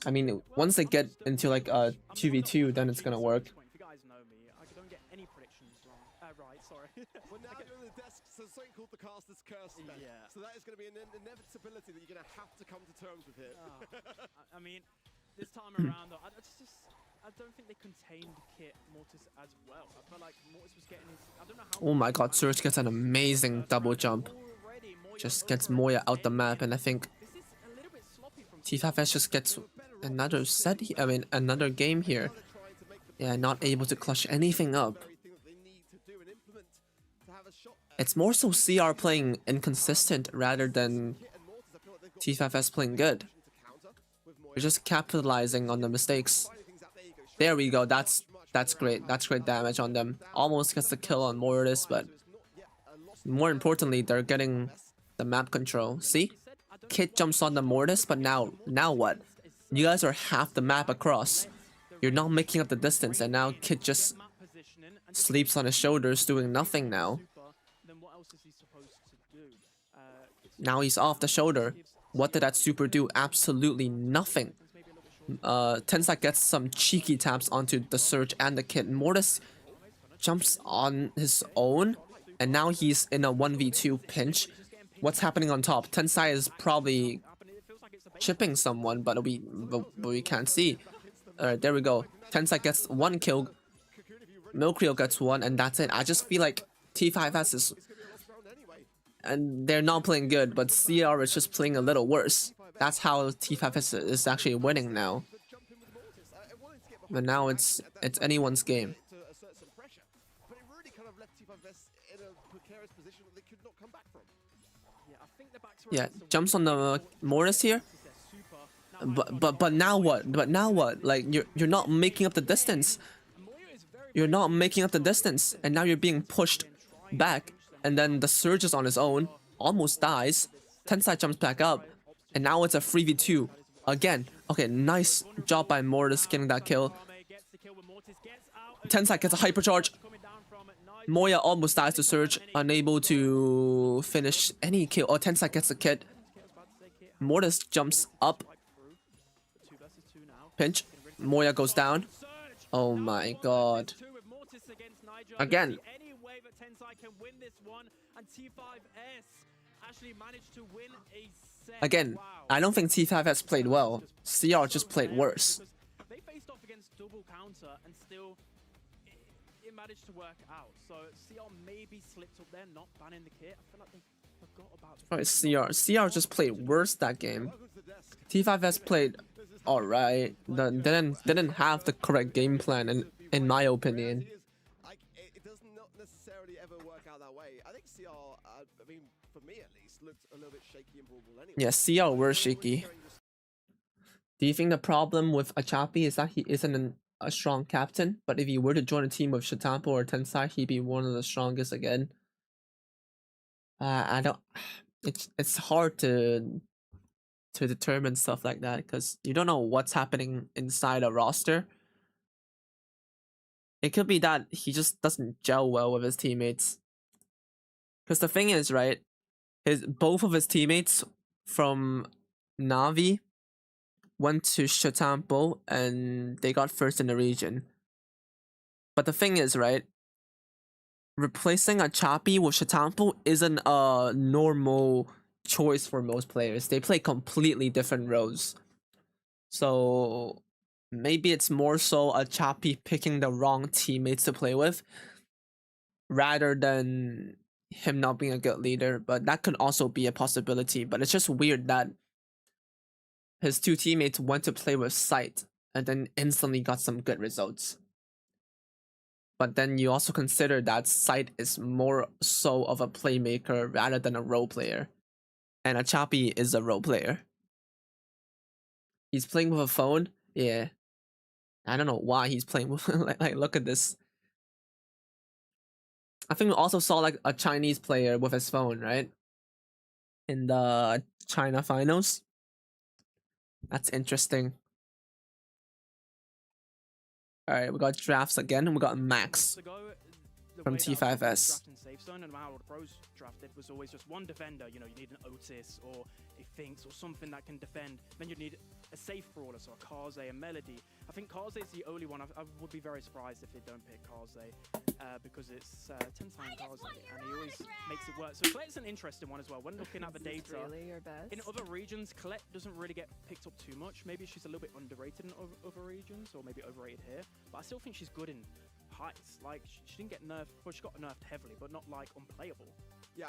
I mean, once they get into like a 2v2, then it's gonna work. If you guys know me, I don't get any predictions wrong. Right, sorry. Well, now you're on the desk, so something called the caster's curse. Then. Yeah. So that is going to be an inevitability that you're going to have to come to terms with here. I mean, this time around, though, I don't think they contained Kit Mortis as well. I felt like Mortis was getting his. I don't know how. Oh my god, Surge gets an amazing double jump. Just gets Moya out the map, and I think This is a little bit sloppy from T5S just gets another set. I mean, another game here. Yeah, not able to clutch anything up. It's more so CR playing inconsistent rather than T5S playing good. They're just capitalizing on the mistakes. There we go. That's great. That's great damage on them. Almost gets the kill on Mortis, but more importantly, they're getting the map control. See? Kid jumps on the Mortis, but now what? You guys are half the map across. You're not making up the distance, and now Kid just sleeps on his shoulders doing nothing now. then what else is he supposed to do? Now he's off the shoulder. What did that super do? Absolutely nothing. Tensai gets some cheeky taps onto the Surge and the Kid. Mortis jumps on his own, and now he's in a 1v2 pinch. What's happening on top? Tensai is probably chipping someone, but we can't see. Alright, there we go. Tensai gets one kill. Milkreel gets one, and that's it. I just feel like T5S is... And they're not playing good, but CR is just playing a little worse. That's how T5S is actually winning now. But now it's anyone's game. Yeah, jumps on the Mortis here. But now what? But now what? Like you're not making up the distance. You're not making up the distance, and now you're being pushed back. And then the Surge is on his own, almost dies. Tensai jumps back up, and now it's a 3v2 again. Okay, nice job by Mortis getting that kill. Tensai gets a hypercharge. Moya almost dies to Surge, unable to finish any kill. Oh, Tensai gets the kit. Mortis jumps up. Pinch. Moya goes down. Oh my god. Again. Again, I don't think T5S played well. CR just played worse. They faced off against double counter and still it managed to work out. So CR maybe slipped up there, not banning the kit. I feel like they forgot about Right, CR just played worse that game. T5S played alright. Didn't have the correct game plan in my opinion. It does not necessarily ever work out that way. I think CR, I mean, for me at least, looked a little bit shaky and ballable anyway. Yeah, CR were shaky. Do you think the problem with Achapi is that he isn't a strong captain? But if he were to join a team with Shatampo or Tensai, he'd be one of the strongest again. I don't. It's hard to determine stuff like that because you don't know what's happening inside a roster. It could be that he just doesn't gel well with his teammates. Because the thing is, right, both of his teammates from Navi went to Shatampo and they got first in the region. But the thing is, right, replacing a Chappy with Shatampo isn't a normal choice for most players. They play completely different roles. So maybe it's more so a Choppy picking the wrong teammates to play with rather than him not being a good leader, but that could also be a possibility. But it's just weird that his two teammates went to play with Sight and then instantly got some good results. But then you also consider that Sight is more so of a playmaker rather than a role player. And a Choppy is a role player. He's playing with a phone? Yeah. I don't know why he's playing with like look at this. I think we also saw like a Chinese player with his phone, right? In the China finals. That's interesting. Alright, we got drafts again, and we got Max from T5S. No matter how the pros drafted, was always just one defender. You know, you need an Otis or a Finks or something that can defend. Then you need a safe brawler, so a Kaze, a Melody. I think Kaze is the only one. I would be very surprised if they don't pick Kaze because it's 10 times Kaze, and he always makes it work. So Colette's an interesting one as well. When looking at the data, Really your best? in other regions, Colette doesn't really get picked up too much. Maybe she's a little bit underrated in other regions, or maybe overrated here. But I still think she's good in heights. Like she didn't get nerfed, well, she got nerfed heavily, but not like unplayable. Yeah,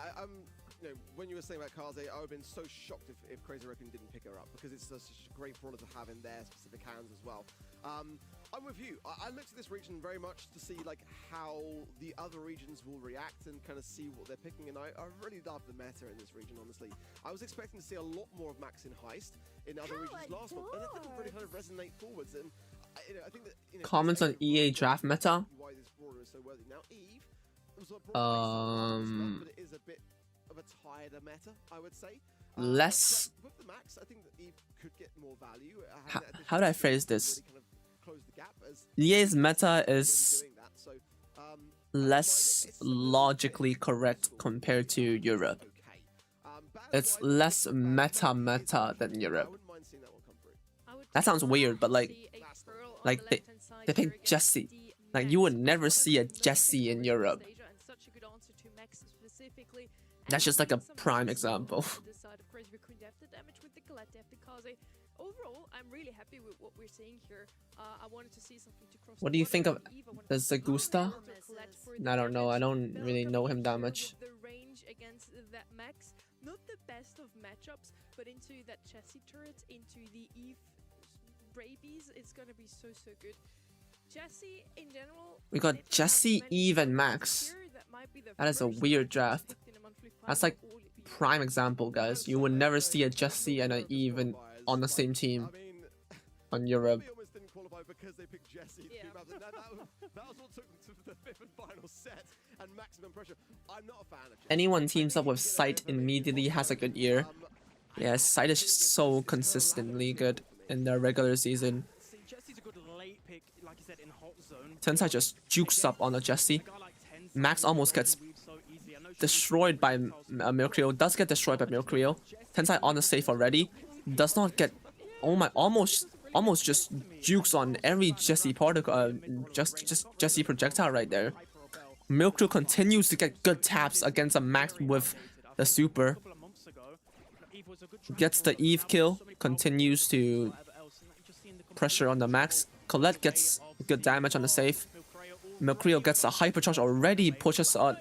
you know, when you were saying about Kaze, I would have been so shocked if Crazy Raccoon didn't pick her up because it's such a great brawler to have in their specific hands as well. I'm with you. I looked at this region very much to see like how the other regions will react and kind of see what they're picking, and I really love the meta in this region, honestly. I was expecting to see a lot more of Max in Heist in other regions last month, and it didn't really kind of resonate forwards. And I think that, you know, Comments on EA draft meta. why this brawler is so worthy. Now, Eve was a brawler but it is a bit of a tighter meta, I would say. Less. With the Max, I think that Eve could get more value. How do I phrase this? Really kind of close the gap as EA's meta is doing that. So, less logically correct compared to Europe. okay. It's less meta than I Europe. wouldn't mind seeing that one come through. That sounds weird, but like they pick Jessie. Like you would never see a Jessie in Europe. That's just like a prime example. Overall, I'm really happy with what we're seeing here. I wanted to see something to cross. What do you think of the Zagusta? I don't know. I don't really know him that much. The range against that Max, not the best of matchups, but into that Jessie turret, into the Eve Brabies, it's gonna be so good. Jessie in general. We got Jessie, Eve, and Max. That is a weird draft. That's like prime example, guys. You would never see a Jessie and an Eve on the same team I mean, on Europe. they almost didn't qualify because they picked Jessie. Yeah. That was what took them to the 5th and final set and maximum pressure. I'm not a fan of Jessie. Anyone teams up with Sight immediately has a good year. Yeah, Sight is just so consistently good in the regular season. See, Jessie's a good late pick, like you said, in hot zone. Tensai just jukes up on a Jessie. A guy like Tensai Max almost gets weaves so easily. I know she's destroyed by Mercurial. Does get destroyed by Mercurial. Tensai on the safe already. Does not get. Oh my! Almost just jukes on every Jessie particle. Just Jessie projectile right there. Mercurial continues to get good taps against a Max with the super. a couple of months ago. Eve was a good Gets the Eve kill. Continues to pressure on the Max. Colette gets good damage on the safe. Mercurial gets a hypercharge already. Pushes on.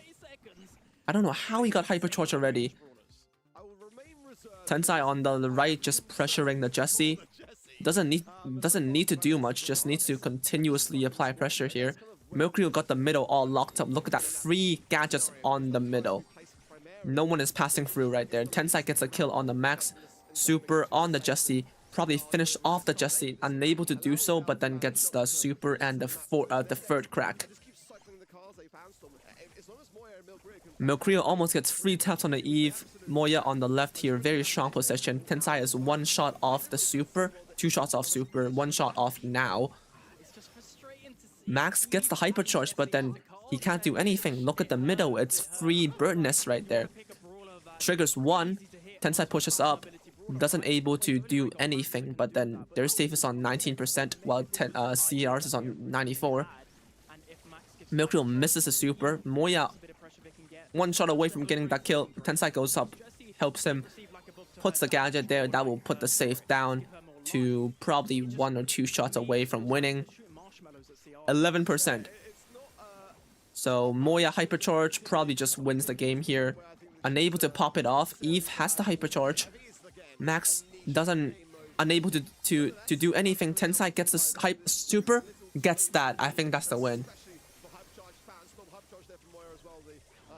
I don't know how he got hypercharge already. I will remain reserved. Tensai on the right just pressuring the Jessie. Doesn't need to do much, just needs to continuously apply pressure here. Mercurial got the middle all locked up. Look at that, 3 gadgets on the middle. No one is passing through right there. Tensai gets a kill on the Max. Super on the Jessie. Probably finished off the Jessie. Unable to do so, but then gets the super and the 3rd crack. Just keep cycling the cars, they bounced on them. As long as Moya and Milgria can Mercurial almost gets 3 taps on the Eve. Moya on the left here, very strong possession. Tensai is 1 shot off the super, 2 shots off super, 1 shot off now. It's just frustrating to see. Max gets the hypercharge, but then he can't do anything. Look at the middle, it's free bird nest right there. Triggers 1, Tensai pushes up, doesn't able to do anything, but then their safe is on 19%, while CRs is on 94. And if Max gives Mercurial misses a super. Moya 1 shot away from getting that kill. Tensai goes up helps him, puts the gadget there. That will put the safe down to probably 1 or 2 shots away from winning. 11%. So Moya hypercharge probably just wins the game here. Unable to pop it off. Eve has the hypercharge. Max doesn't unable to do anything. Tensai gets the hype super, gets that. I think that's the win.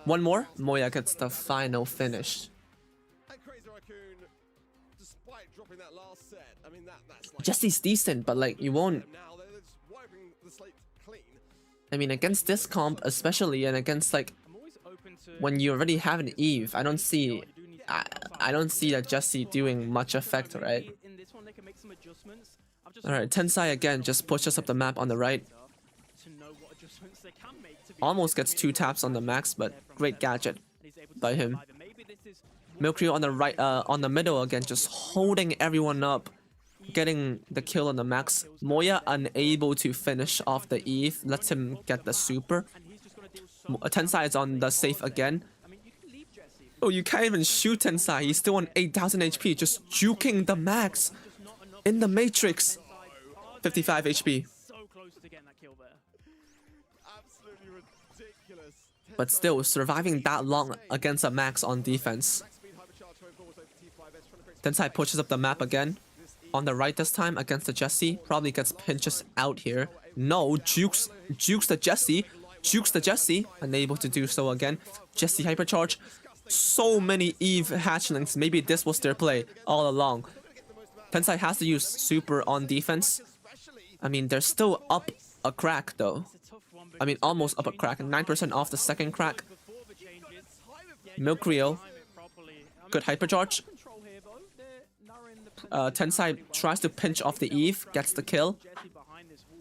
One more. Moya gets the final finish. Jesse's decent, but like you won't. I mean, against this comp especially, and against like when you already have an Eve, I don't see that Jesse doing much effect, right? Alright, Tensai again just pushes up the map on the right. Almost gets 2 taps on the max, but great gadget by him. Milkrio on the right, on the middle again, just holding everyone up, getting the kill on the max. Moya unable to finish off the Eve, lets him get the super. Tensai is on the safe again. Oh, you can't even shoot Tensai. He's still on 8,000 HP, just juking the max in the Matrix. 55 HP. But still, surviving that long against a max on defense. Tensai pushes up the map again. On the right this time against the Jesse. Probably gets pinches out here. No, jukes the Jesse. Jukes the Jesse. Unable to do so again. Jesse hypercharge. So many Eve hatchlings. Maybe this was their play all along. Tensai has to use super on defense. I mean, they're still up a crack though. I mean, almost up a crack. 9% off the second crack. Milkrio. Good hypercharge. Tensai tries to pinch off the Eve. Gets the kill.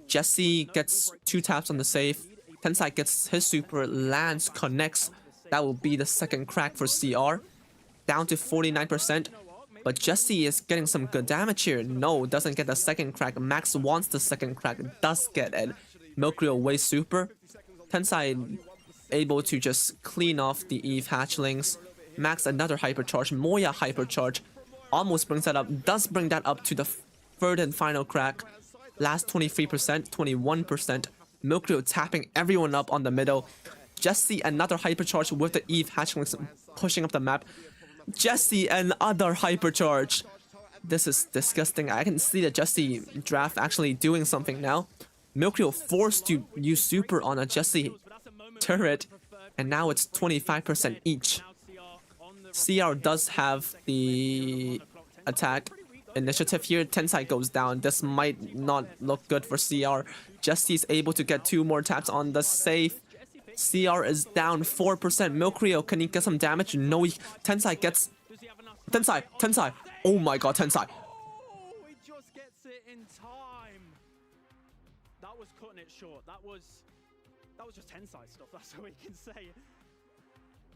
Jesse gets 2 taps on the save. Tensai gets his super. Lands, connects. That will be the second crack for CR. Down to 49%. But Jesse is getting some good damage here. No, doesn't get the second crack. Max wants the second crack. Does get it. Milkrio waste super. Tensai able to just clean off the Eve hatchlings. Max another hypercharge. Moya hypercharge. Almost brings that up. Does bring that up to the third and final crack. Last 23%, 21%. Milkrio tapping everyone up on the middle. Jesse another hypercharge with the Eve hatchlings pushing up the map. Jesse another hypercharge. This is disgusting. I can see the Jesse draft actually doing something now. Milkrio forced to use super on a Jesse turret, and now it's 25% each. CR does have the attack initiative here. Tensai goes down. This might not look good for CR. Jesse's able to get 2 more taps on the safe. CR is down 4%. Milkrio, can he get some damage? No, Tensai gets... Tensai! Oh my god, Tensai! Oh, he just gets it in time. That was cutting it short. That was just Tensai stuff. That's all we can say.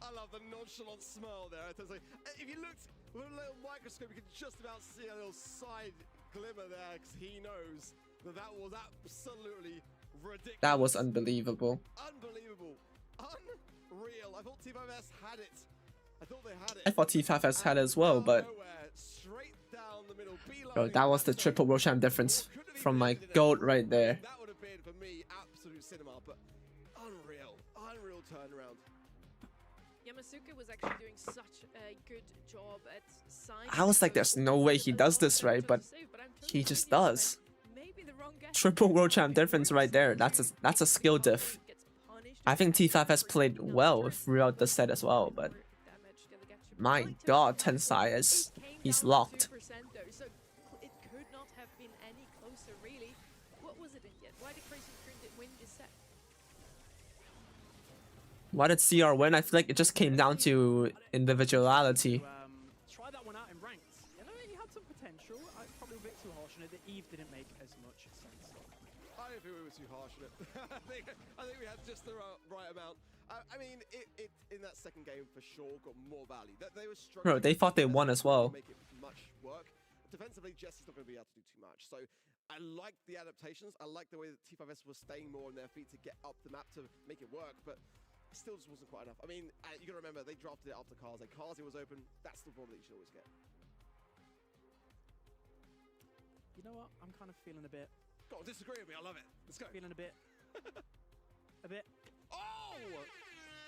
I love the nonchalant smile there. If you looked with a little microscope, you could just about see a little side glimmer there, because he knows that was absolutely ridiculous. That was unbelievable. Unbelievable. Unreal. I thought T5S had it. I thought T5S had it as well, but... Bro, that was the triple world champ difference from my goat right there. That would have been, for me, absolute cinema, but unreal. Unreal turnaround. Yamasuke was actually doing such a good job at side. I was like, there's no way he does this right, but he just does. Triple world champ difference right there. That's a skill diff. I think T5S played well throughout the set as well, but my god, Tensai is he's locked. It could not have been any closer, really. What was it in yet? Why did Crazy Raccoon win this set? Why did CR win? I feel like it just came down to individuality. Try that one out in ranked. You know, he had some potential. Probably a bit too harsh on it. The Eve didn't make as much sense. I don't think we were too harsh on it. I think we had just the right amount. I mean, it in that second game for sure got more value. They were struggling. Bro, they thought they won as well. Make it much work. Defensively, Jesse's not going to be able to do too much. So I like the adaptations. I like the way that T5S was staying more on their feet to get up the map to make it work. But still just wasn't quite enough. I mean, you gotta remember, they drafted it after Kaze. Kaze was open, that's the Brawl that you should always get. You know what? I'm kind of feeling a bit. Go on, disagree with me, I love it. Let's go. Feeling a bit. Oh!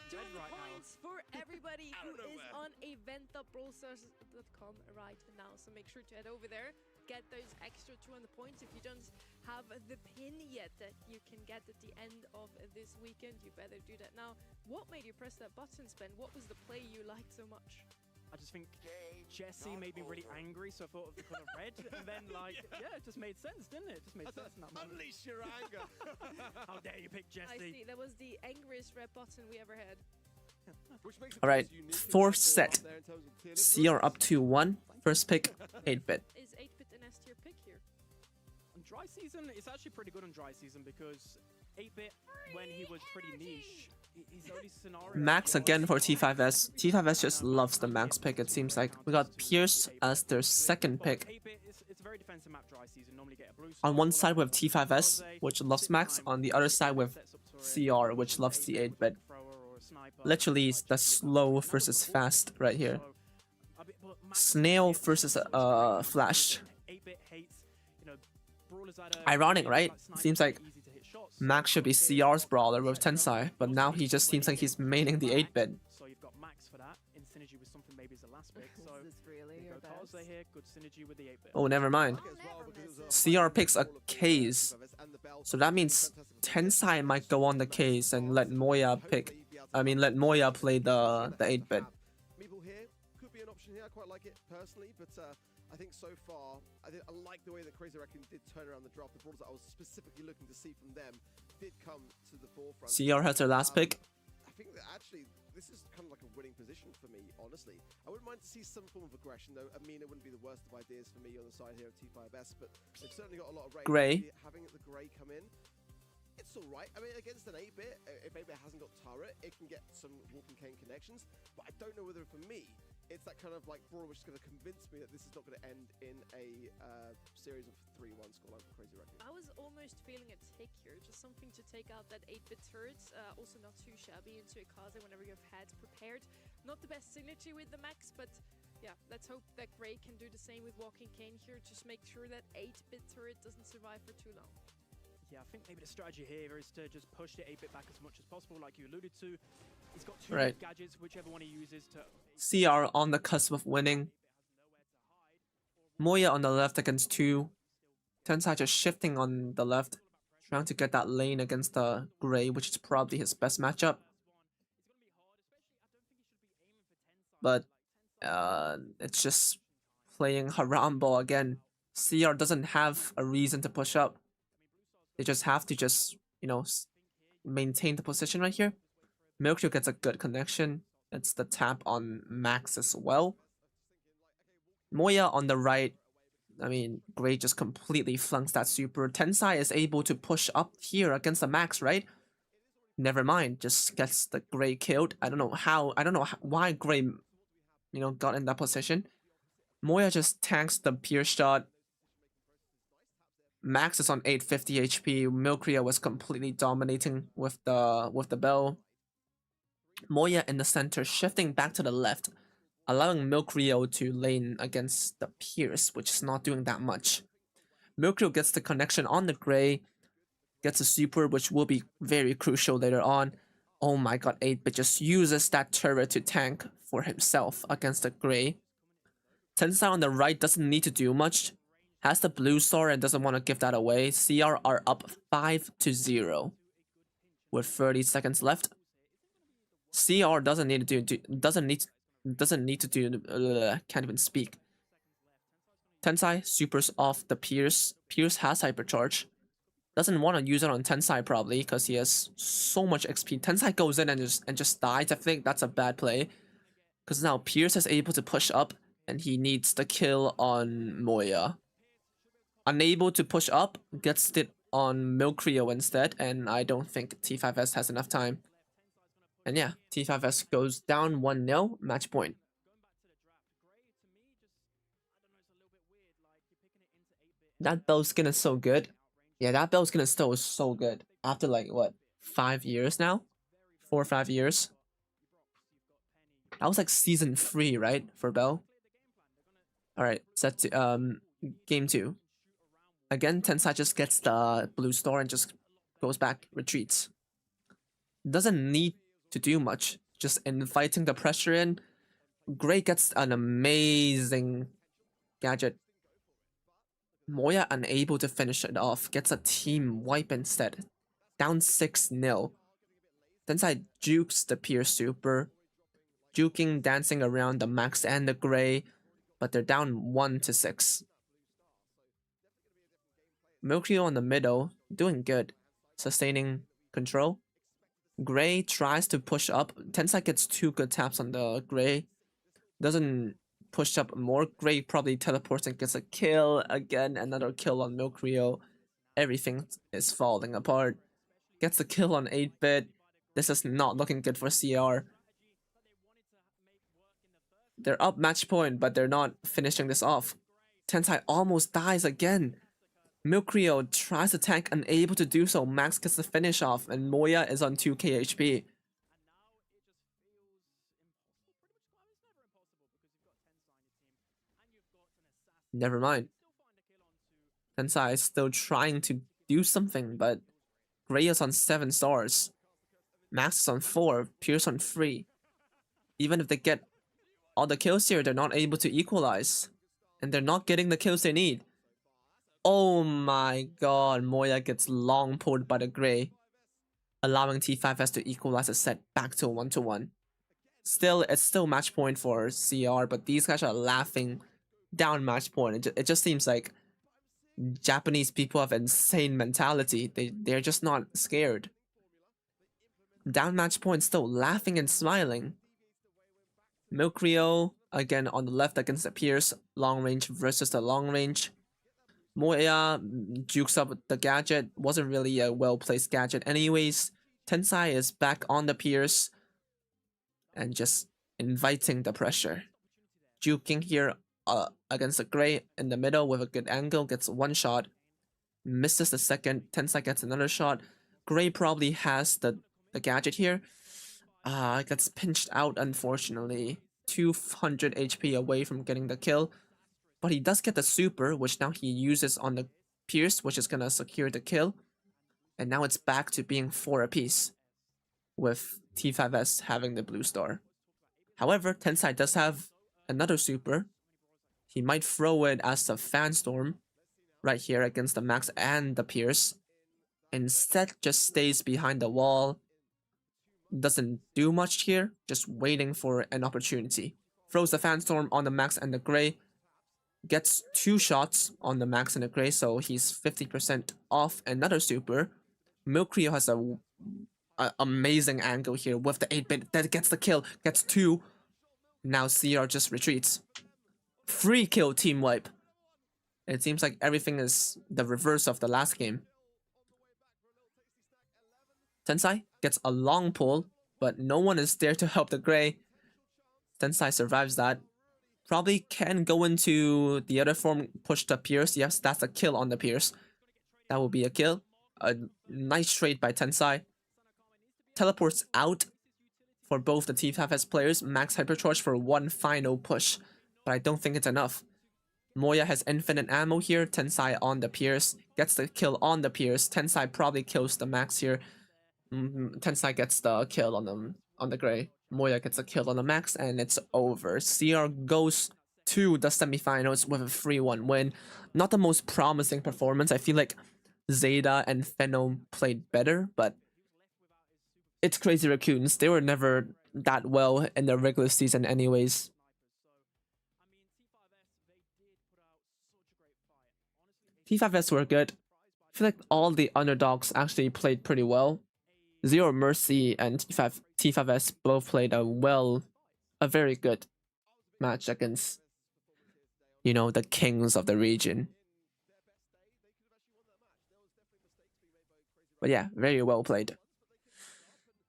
Doing Dead right now. points for everybody Out who of is nowhere. on event.brawlstars.com right now. So make sure to head over there, get those extra 200 points. If you don't have the pin yet that you can get at the end of this weekend, you better do that now. What made you press that button, Spen? What was the play you liked so much? I just think Jesse made me really angry, so I thought of the color red, and then like, yeah, it just made sense, didn't it? It just made sense in that moment. Unleash your anger. How dare you pick Jesse? I see, that was the angriest red button we ever had. Which makes it All right, unique in fourth the set. up there in terms of tier list. CR up 2-1. First pick, 8-bit. Is 8-bit an S tier pick here? On dry season, it's actually pretty good on dry season because 8-bit, when he was pretty niche, his only scenario. Max again for T5S. T5S just loves the Max pick, it seems like. We got Pierce as their second pick. 8-bit, it's a very defensive map dry season. Normally get a blue On one star, side with T5S, which loves Max. On the other side with CR, which loves the 8-bit. Literally, it's the slow versus fast right here. Snail versus Flash. Ironic, right? Seems like Max should be CR's brawler with Tensai, but now he just seems like he's maining the 8-bit. So you've got Max for that in synergy with something maybe as a last pick. So Is this really you your go Kaze best? here, good synergy with the 8-bit. Oh, never mind. As well, because it was CR picks a case, so that means Tensai might go on the case and let Moya pick. I mean, let Moya play the 8-bit. Meeple here could be an option here. I quite like it personally, but I think so far, I like the way that Crazy Raccoon did turn around the draft. The brawlers that I was specifically looking to see from them did come to the forefront. CR has their last pick. I think that actually this is kind of like a winning position for me, honestly. I wouldn't mind to see some form of aggression, though. Amina wouldn't be the worst of ideas for me on the side here of T5S, but they've certainly got a lot of range. Grey. Having the Grey come in, it's all right. I mean, against an 8-bit, if 8-bit hasn't got turret, it can get some Walking Cane connections, but I don't know whether for me, it's that kind of like brawler which is going to convince me that this is not going to end in a series of 3-1 scoreline for Crazy Raccoon. I was almost feeling a tick here, just something to take out that 8-bit turret. Also not too shabby into a Kaze whenever you have heads prepared. Not the best synergy with the Max, but yeah, let's hope that Grey can do the same with Walking Cane here. Just make sure that 8-bit turret doesn't survive for too long. Yeah, I think maybe the strategy here is to just push the 8-bit back as much as possible, like you alluded to. He's got two Right. gadgets, whichever one he uses to... CR on the cusp of winning. Moya on the left against 2. Tensai just shifting on the left, trying to get that lane against the Grey, which is probably his best matchup. But it's just playing haram ball again. CR doesn't have a reason to push up. They just have to maintain the position right here. Milkshake gets a good connection. It's the tap on Max as well. Moya on the right. I mean, Grey just completely flunks that super. Tensai is able to push up here against the Max, right? Never mind, just gets the Grey killed. I don't know how. I don't know why Grey, got in that position. Moya just tanks the Pierce shot. Max is on 850 HP. Milkria was completely dominating with the bell. Moya in the center, shifting back to the left, allowing Milkrio to lane against the Pierce, which is not doing that much. Milkrio gets the connection on the Grey, gets a super, which will be very crucial later on. Oh my god, 8-bit just uses that turret to tank for himself against the Grey. Tensai on the right doesn't need to do much. Has the blue star and doesn't want to give that away. CR are up 5-0 with 30 seconds left. CR doesn't need to do can't even speak. Tensai supers off the Pierce. Pierce has hypercharge. Doesn't want to use it on Tensai probably because he has so much XP. Tensai goes in and just dies. I think that's a bad play because now Pierce is able to push up and he needs the kill on Moya. Unable to push up, gets it on Milkrio instead, and I don't think T5S has enough time. And yeah, T5S goes down 1-0, match point. That bell skin is so good. Yeah, that bell skin is still so good. After like, what, 5 years now? 4 or 5 years. That was like season 3, right, for Bell? Alright, set to game 2. Again, Tensai just gets the blue star and just goes back, retreats. Doesn't need to do much, just inviting the pressure in. Gray gets an amazing gadget. Moya unable to finish it off, gets a team wipe instead. Down 6-0. Tensai jukes the Pierce super. Juking, dancing around the Max and the Gray, but they're down 1-6. Milkrio on the middle, doing good, sustaining control. Gray tries to push up. Tensai gets 2 good taps on the Gray. Doesn't push up more. Gray probably teleports and gets a kill. Again, another kill on Milkrio. Everything is falling apart. Gets a kill on 8-bit. This is not looking good for CR. They're up match point, but they're not finishing this off. Tensai almost dies again. Milkrio tries to tank, unable to do so. Max gets the finish off, and Moya is on 2k HP. Never mind. Tensai is still trying to do something, but Gray is on 7 stars. Max is on 4, Pierce on 3. Even if they get all the kills here, they're not able to equalize. And they're not getting the kills they need. Oh my god, Moya gets long pulled by the Gray, allowing T5S to equalize the set back to 1-1. Still, it's still match point for CR, but these guys are laughing down match point. It just seems like Japanese people have insane mentality. They're just not scared. Down match point, still laughing and smiling. Milkrio again on the left against the Pierce, long range versus the long range. Moya jukes up the gadget, wasn't really a well-placed gadget anyways. Tensai is back on the Pierce and just inviting the pressure. Juking here against the Gray in the middle with a good angle, gets 1 shot. Misses the second, Tensai gets another shot. Gray probably has the gadget here. Gets pinched out unfortunately. 200 HP away from getting the kill. But he does get the super, which now he uses on the Pierce, which is gonna secure the kill. And now it's back to being 4 apiece, with T5S having the blue star. However, Tensai does have another super. He might throw it as a fan storm right here against the Max and the Pierce. Instead, just stays behind the wall. Doesn't do much here, just waiting for an opportunity. Throws the fan storm on the Max and the Gray. Gets 2 shots on the Max and the Gray, so he's 50% off another super. Milkrio has a amazing angle here with the 8-bit that gets the kill, gets 2. Now CR just retreats. 3 kill team wipe. It seems like everything is the reverse of the last game. Tensai gets a long pull, but no one is there to help the Gray. Tensai survives that. Probably can go into the other form, push the Pierce. Yes, that's a kill on the Pierce. That will be a kill. A nice trade by Tensai. Teleports out for both the T5S players. Max Hypercharge for 1 final push, but I don't think it's enough. Moya has infinite ammo here. Tensai on the Pierce. Gets the kill on the Pierce. Tensai probably kills the Max here. Tensai gets the kill on the Gray. Moya gets a kill on the Max, and it's over. CR goes to the semifinals with a 3-1 win. Not the most promising performance. I feel like Zeta and Phenom played better, but it's Crazy Raccoons. They were never that well in the regular season anyways. T5S were good. I feel like all the underdogs actually played pretty well. Zero Mercy and T5S both played a very good match against, you know, the kings of the region. But yeah, very well played.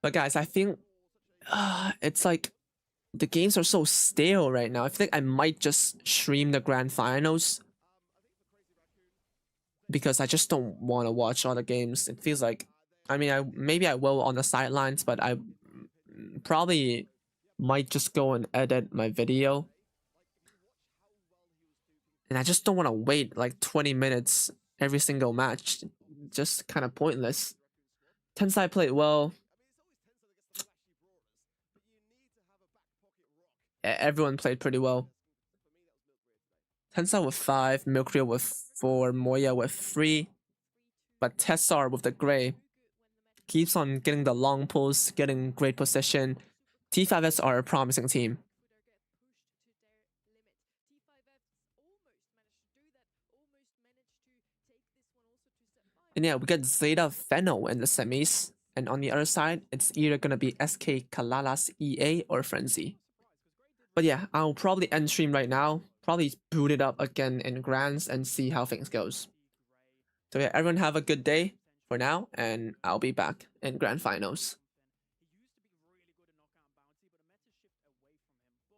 But guys, I think it's like the games are so stale right now. I feel like I might just stream the grand finals because I just don't want to watch all the games. It feels like, I mean, maybe I will on the sidelines, but I probably might just go and edit my video. And I just don't want to wait like 20 minutes every single match. Just kind of pointless. Tensai played well. Everyone played pretty well. Tensai with 5, Milkreal with 4, Moya with 3. But Tessar with the Grey keeps on getting the long pulls, getting great position. T5s are a promising team. And yeah, we get Zeta Fennel in the semis. And on the other side, it's either gonna be SK Kalalas EA or Frenzy. But yeah, I'll probably end stream right now. Probably boot it up again in Grands and see how things goes. So yeah, everyone have a good day for now, and I'll be back in Grand Finals.